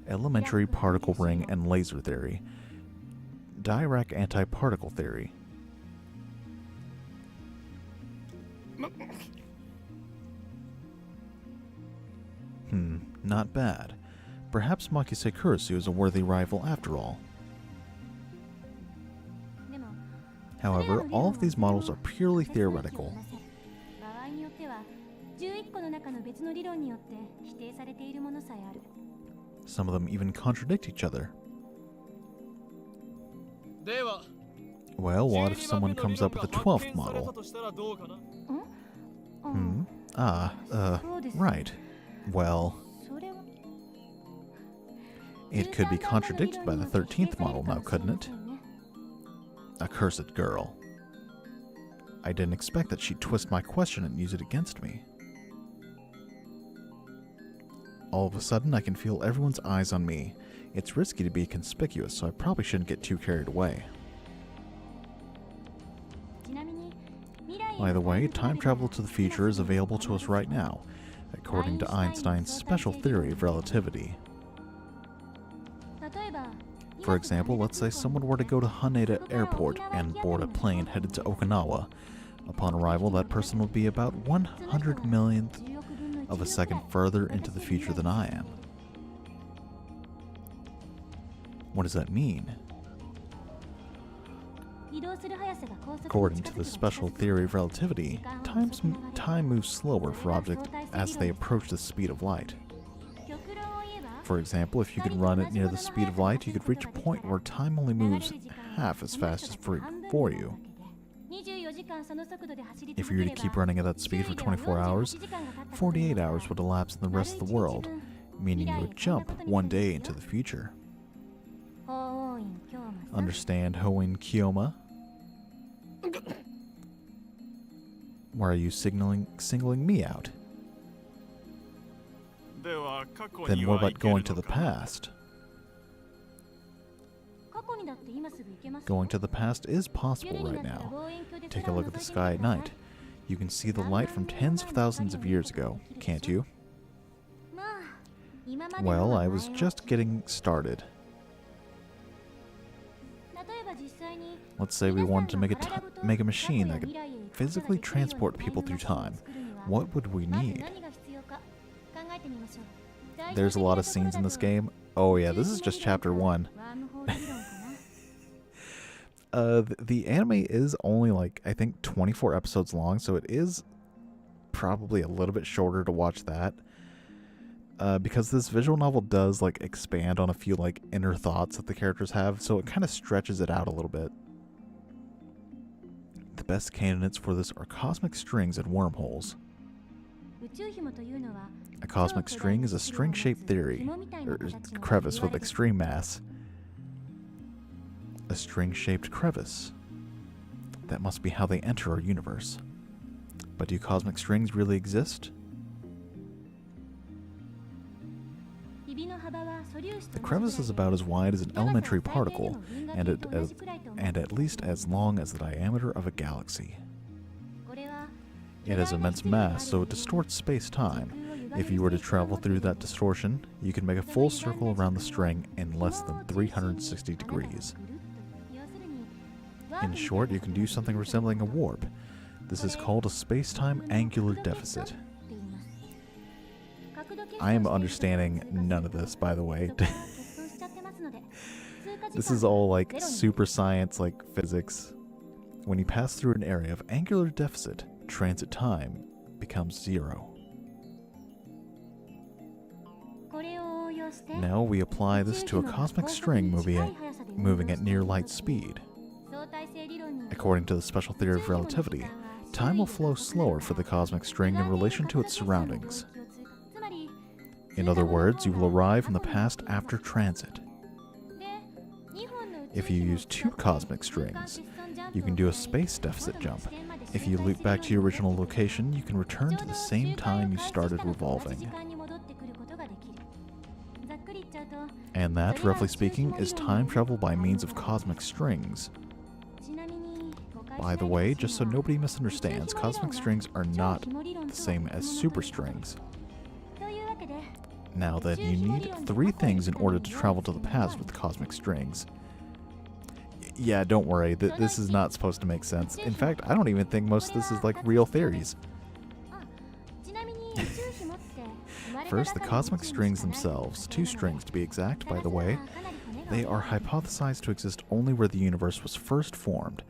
elementary particle ring and laser theory, Dirac antiparticle theory. Not bad. Perhaps Makise Kurisu is a worthy rival after all. However, all of these models are purely theoretical. Some of them even contradict each other. Well, what if someone comes up with a 12th model? Right. Well, it could be contradicted by the 13th model now, couldn't it? Accursed girl. I didn't expect that she'd twist my question and use it against me. All of a sudden, I can feel everyone's eyes on me. It's risky to be conspicuous, so I probably shouldn't get too carried away. By the way, time travel to the future is available to us right now, according to Einstein's special theory of relativity. For example, let's say someone were to go to Haneda Airport and board a plane headed to Okinawa. Upon arrival, that person would be about 100 millionth of a second further into the future than I am. What does that mean? According to the special theory of relativity, time moves slower for objects as they approach the speed of light. For example, if you could run it near the speed of light, you could reach a point where time only moves half as fast as for you. If you were to keep running at that speed for 24 hours, 48 hours would elapse in the rest of the world, meaning you would jump one day into the future. Understand Hoin Kyoma? Why are you singling me out? Then what about going to the past? Going to the past is possible right now. Take a look at the sky at night. You can see the light from tens of thousands of years ago, can't you? Well, I was just getting started. Let's say we wanted to make a machine that could physically transport people through time. What would we need? There's a lot of scenes in this game. Oh yeah, this is just chapter 1. The anime is only like, I think 24 episodes long, so it is probably a little bit shorter to watch that. Because this visual novel does like expand on a few like inner thoughts that the characters have, so it kind of stretches it out a little bit. best candidates for this are cosmic strings and wormholes. A cosmic string is a string-shaped theory, or crevice with extreme mass. A string-shaped crevice. That must be how they enter our universe. But do cosmic strings really exist? The crevice is about as wide as an elementary particle, and at least as long as the diameter of a galaxy. It has immense mass, so it distorts space-time. If you were to travel through that distortion, you can make a full circle around the string in less than 360 degrees. In short, you can do something resembling a warp. This is called a space-time angular deficit. I am understanding none of this, by the way. This is all like super science, like physics. When you pass through an area of angular deficit, transit time becomes 0. Now we apply this to a cosmic string moving at near light speed. According to the special theory of relativity, time will flow slower for the cosmic string in relation to its surroundings. In other words, you will arrive in the past after transit. If you use 2 cosmic strings, you can do a space deficit jump. If you loop back to your original location, you can return to the same time you started revolving. And that, roughly speaking, is time travel by means of cosmic strings. By the way, just so nobody misunderstands, cosmic strings are not the same as superstrings. Now then, you need 3 things in order to travel to the past with cosmic strings. Yeah, don't worry, this is not supposed to make sense. In fact, I don't even think most of this is like real theories. First, the cosmic strings themselves, 2 strings to be exact, by the way. They are hypothesized to exist only where the universe was first formed,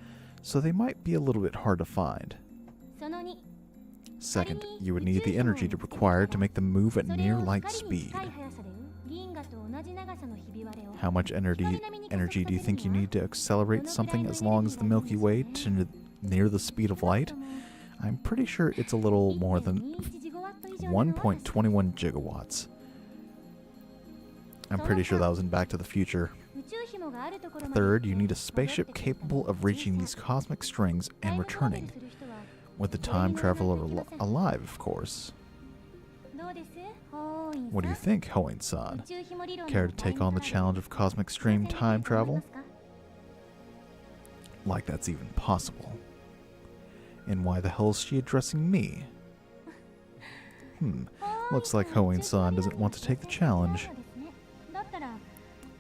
so they might be a little bit hard to find. Second, you would need the energy required to make them move at near light speed. How much energy do you think you need to accelerate something as long as the Milky Way to near the speed of light? I'm pretty sure it's a little more than 1.21 gigawatts. I'm pretty sure that was in Back to the Future. Third, you need a spaceship capable of reaching these cosmic strings and returning, with the time traveler alive, of course. What do you think, Hoenn-san? Care to take on the challenge of cosmic stream time travel? Like that's even possible. And why the hell is she addressing me? Looks like Hoenn-san doesn't want to take the challenge.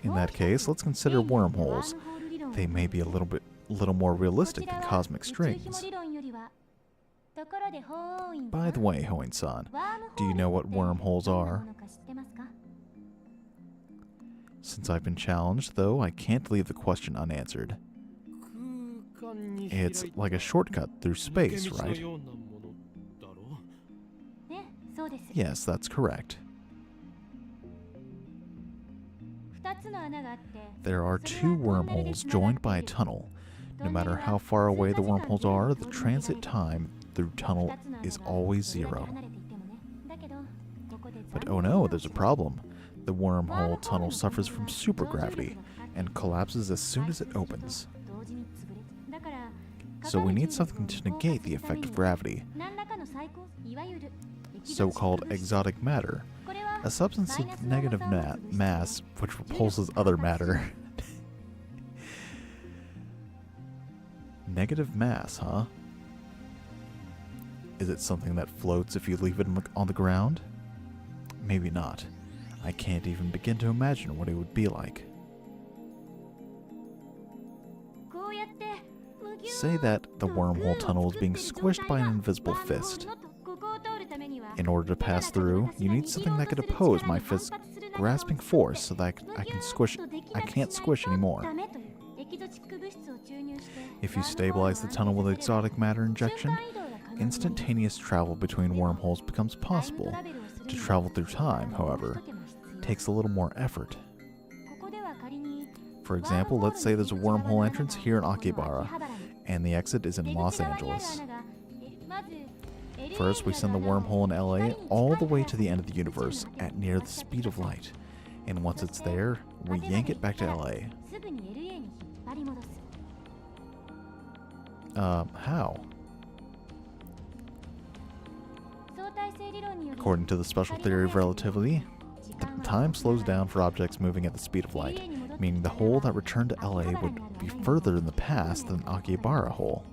In that case, let's consider wormholes. They may be a little more realistic than cosmic strings. By the way, Hoenn-san, do you know what wormholes are? Since I've been challenged, though, I can't leave the question unanswered. It's like a shortcut through space, right? Yes, that's correct. There are 2 wormholes joined by a tunnel. No matter how far away the wormholes are, the transit time through tunnel is always 0. But oh no, there's a problem. The wormhole tunnel suffers from supergravity and collapses as soon as it opens. So we need something to negate the effect of gravity. So-called exotic matter, a substance with negative mass which repulses other matter. Negative mass, huh? Is it something that floats if you leave it on the ground? Maybe not. I can't even begin to imagine what it would be like. Say that the wormhole tunnel is being squished by an invisible fist. In order to pass through, you need something that could oppose my fist's grasping force so that I can't squish anymore. If you stabilize the tunnel with exotic matter injection, instantaneous travel between wormholes becomes possible. To travel through time, however, takes a little more effort. For example, let's say there's a wormhole entrance here in Akihabara, and the exit is in Los Angeles. First, we send the wormhole in LA all the way to the end of the universe at near the speed of light. And once it's there, we yank it back to LA. How? According to the special theory of relativity, time slows down for objects moving at the speed of light, meaning the hole that returned to LA would be further in the past than Akihabara hole.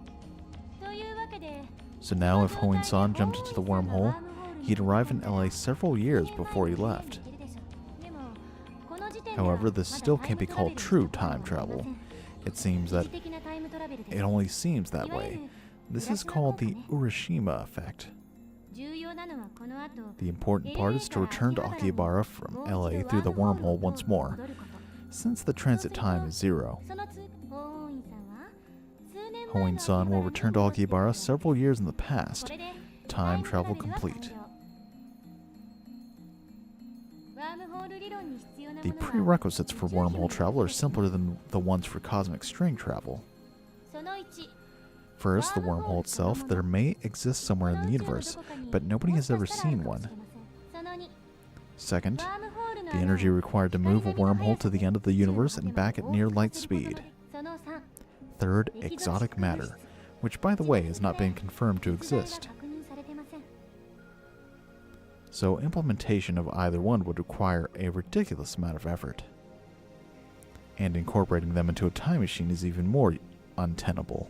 So now if Hoin-san jumped into the wormhole, he'd arrive in LA several years before he left. However, this still can't be called true time travel. It only seems that way. This is called the Urashima effect. The important part is to return to Akihabara from LA through the wormhole once more, since the transit time is 0. Hoin-san will return to Akihabara several years in the past. Time travel complete. The prerequisites for wormhole travel are simpler than the ones for cosmic string travel. First, the wormhole itself. There may exist somewhere in the universe, but nobody has ever seen one. Second, the energy required to move a wormhole to the end of the universe and back at near light speed. Third, exotic matter, which by the way has not been confirmed to exist. So implementation of either one would require a ridiculous amount of effort. And incorporating them into a time machine is even more untenable.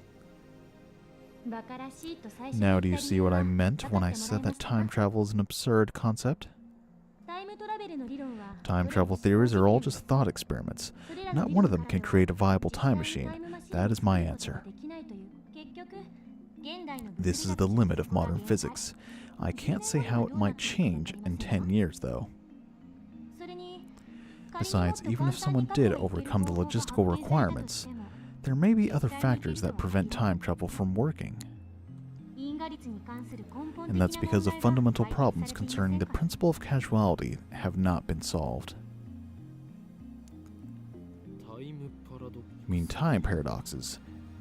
Now do you see what I meant when I said that time travel is an absurd concept? Time travel theories are all just thought experiments. Not one of them can create a viable time machine. That is my answer. This is the limit of modern physics. I can't say how it might change in 10 years, though. Besides, even if someone did overcome the logistical requirements, there may be other factors that prevent time travel from working. And that's because of fundamental problems concerning the principle of causality have not been solved. I mean time paradoxes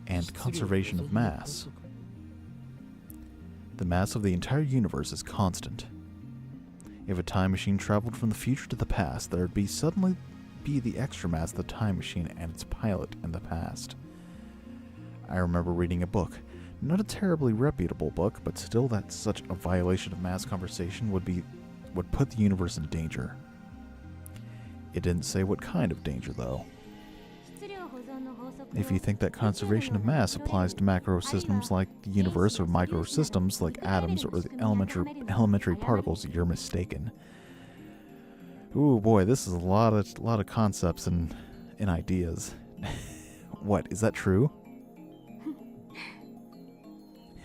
and conservation of mass. The mass of the entire universe is constant. If a time machine traveled from the future to the past, there would suddenly be the extra mass of the time machine and its pilot in the past. I remember reading a book, not a terribly reputable book, but still that such a violation of mass conservation would put the universe in danger. It didn't say what kind of danger, though. If you think that conservation of mass applies to macro systems like the universe or microsystems like atoms or the elementary particles, you're mistaken. Ooh boy, this is a lot of concepts and ideas. What, is that true?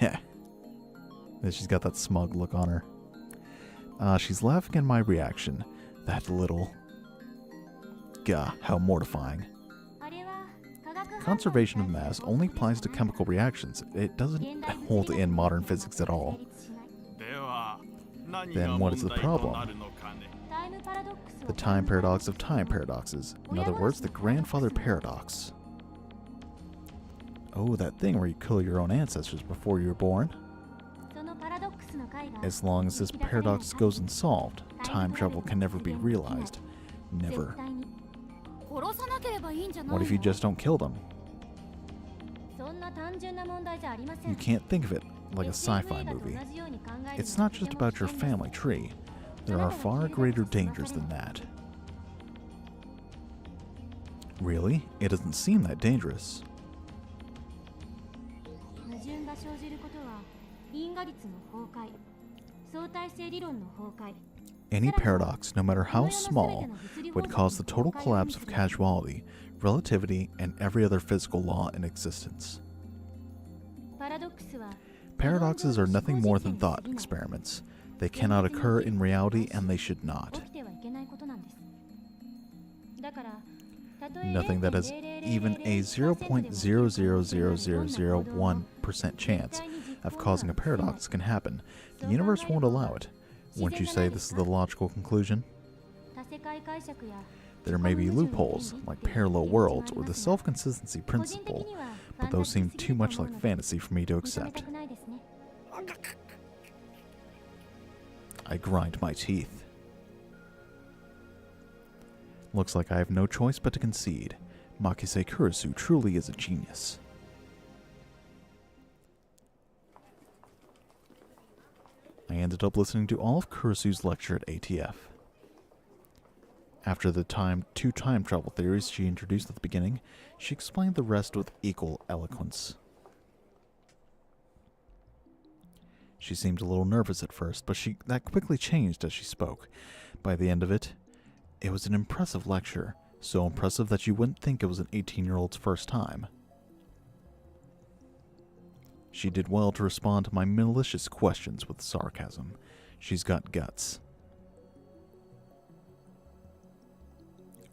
Yeah. She's got that smug look on her. She's laughing at my reaction. That little... Gah, how mortifying. Conservation of mass only applies to chemical reactions. It doesn't hold in modern physics at all. Then what is the problem? The time paradox of time paradoxes. In other words, the grandfather paradox. Oh, that thing where you kill your own ancestors before you were born? As long as this paradox goes unsolved, time travel can never be realized. Never. What if you just don't kill them? You can't think of it like a sci-fi movie. It's not just about your family tree. There are far greater dangers than that. Really? It doesn't seem that dangerous. Any paradox, no matter how small, would cause the total collapse of causality, relativity, and every other physical law in existence. Paradoxes are nothing more than thought experiments. They cannot occur in reality, and they should not. Nothing that has even a 0.0000001% chance of causing a paradox can happen. The universe won't allow it. Wouldn't you say this is the logical conclusion? There may be loopholes, like parallel worlds or the self-consistency principle, but those seem too much like fantasy for me to accept. I grind my teeth. Looks like I have no choice but to concede. Makise Kurisu truly is a genius. I ended up listening to all of Kurisu's lecture at ATF. After the two time travel theories she introduced at the beginning, she explained the rest with equal eloquence. She seemed a little nervous at first, but that quickly changed as she spoke. By the end of it, it was an impressive lecture, so impressive that you wouldn't think it was an 18-year-old's first time. She did well to respond to my malicious questions with sarcasm. She's got guts.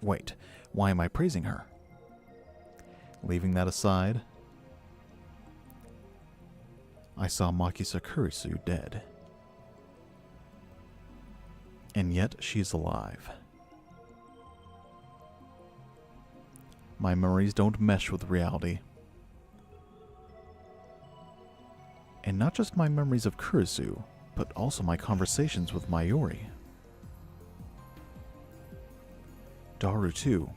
Wait, why am I praising her? Leaving that aside, I saw Makise Kurisu dead. And yet she's alive. My memories don't mesh with reality. And not just my memories of Kurisu, but also my conversations with Mayuri. Daru too.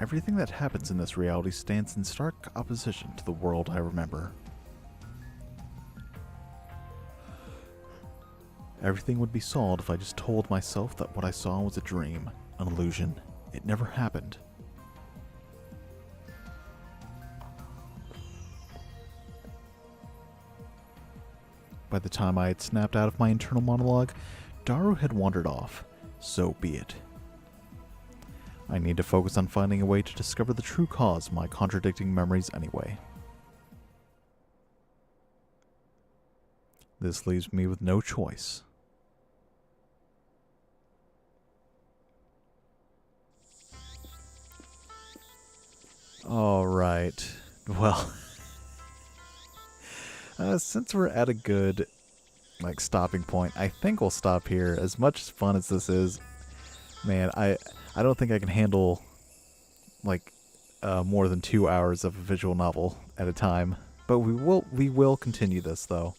Everything that happens in this reality stands in stark opposition to the world I remember. Everything would be solved if I just told myself that what I saw was a dream, an illusion. It never happened. By the time I had snapped out of my internal monologue, Daru had wandered off. So be it. I need to focus on finding a way to discover the true cause of my contradicting memories anyway. This leaves me with no choice. Alright. Well... since we're at a good, stopping point, I think we'll stop here. As much fun as this is, man, I don't think I can handle, more than 2 hours of a visual novel at a time. But we will continue this, though.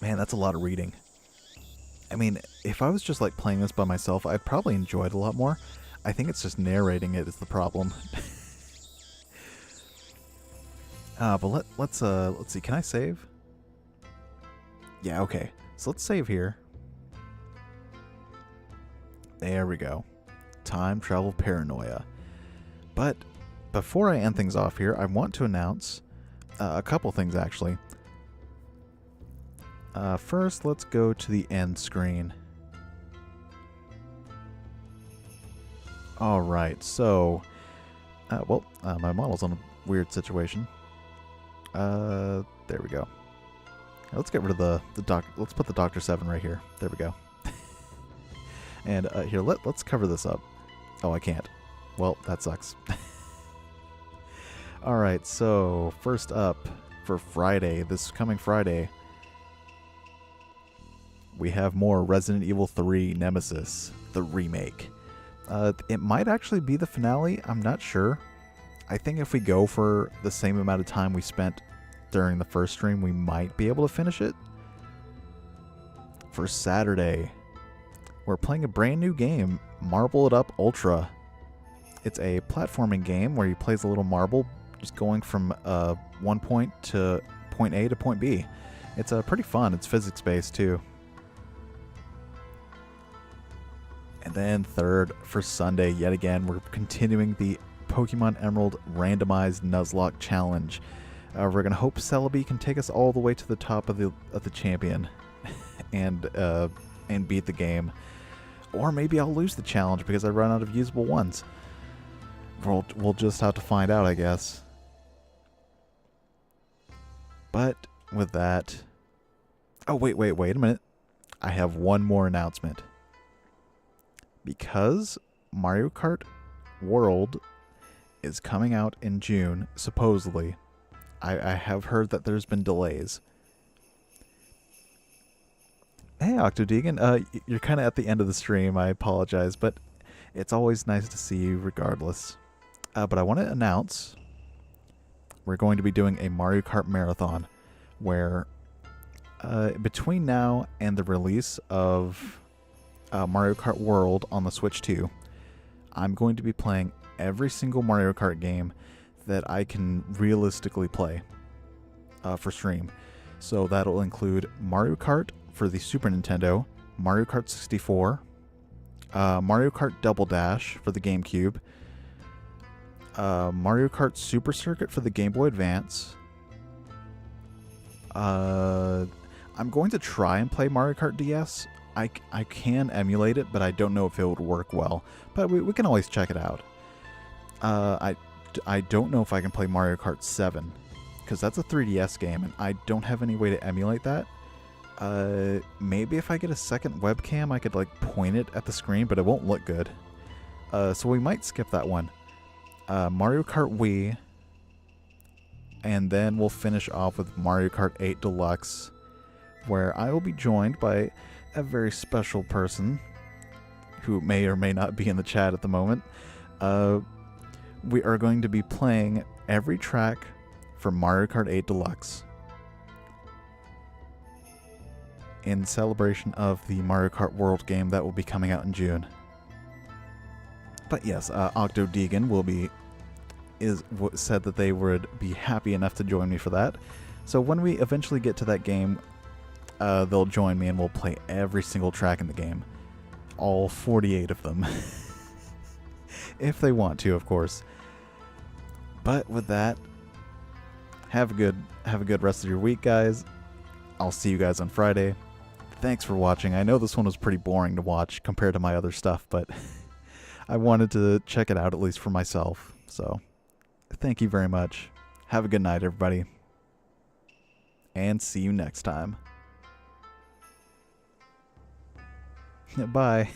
Man, that's a lot of reading. I mean, if I was just, playing this by myself, I'd probably enjoy it a lot more. I think it's just narrating it is the problem. But let's see. Can I save? Yeah, okay. So let's save here. There we go. Time travel paranoia. But before I end things off here, I want to announce a couple things actually. First, let's go to the end screen. All right. So, my model's on a weird situation. There we go. Let's get rid of the doc. Let's put the Dr. 7 right here. There we go. And here, let's cover this up. Oh, I can't. Well, that sucks. All right, so first up for Friday, this coming Friday, we have more Resident Evil 3 Nemesis, the remake. It might actually be the finale. I'm not sure. I think if we go for the same amount of time we spent during the first stream, we might be able to finish it. For Saturday, we're playing a brand new game, Marble It Up Ultra. It's a platforming game where you play as a little marble, just going from one point to point A to point B. It's pretty fun. It's physics-based too. And then third, for Sunday, yet again, we're continuing the Pokemon Emerald Randomized Nuzlocke Challenge. We're going to hope Celebi can take us all the way to the top of the champion and beat the game. Or maybe I'll lose the challenge because I run out of usable ones. We'll just have to find out, I guess. But with that... Oh, wait a minute. I have one more announcement. Because Mario Kart World is coming out in June, supposedly. I have heard that there's been delays. Hey, Octodegan, you're kind of at the end of the stream. I apologize, but it's always nice to see you regardless. But I want to announce we're going to be doing a Mario Kart marathon where between now and the release of Mario Kart World on the Switch 2, I'm going to be playing every single Mario Kart game that I can realistically play for stream. So that'll include Mario Kart for the Super Nintendo, Mario Kart 64, Mario Kart Double Dash for the GameCube, Mario Kart Super Circuit for the Game Boy Advance. I'm going to try and play Mario Kart DS. I can emulate it, but I don't know if it would work well. But we can always check it out. I don't know if I can play Mario Kart 7, because that's a 3DS game, and I don't have any way to emulate that. Maybe if I get a second webcam, I could like point it at the screen, but it won't look good. So we might skip that one. Mario Kart Wii, and then we'll finish off with Mario Kart 8 Deluxe, where I will be joined by a very special person who may or may not be in the chat at the moment. We are going to be playing every track for Mario Kart 8 Deluxe in celebration of the Mario Kart World game that will be coming out in June. But yes, Octodegan said that they would be happy enough to join me for that. So when we eventually get to that game, they'll join me and we'll play every single track in the game. All 48 of them. If they want to, of course. But with that, have a good rest of your week, guys. I'll see you guys on Friday. Thanks for watching. I know this one was pretty boring to watch compared to my other stuff, but I wanted to check it out at least for myself. So, thank you very much. Have a good night, everybody. And see you next time. Bye.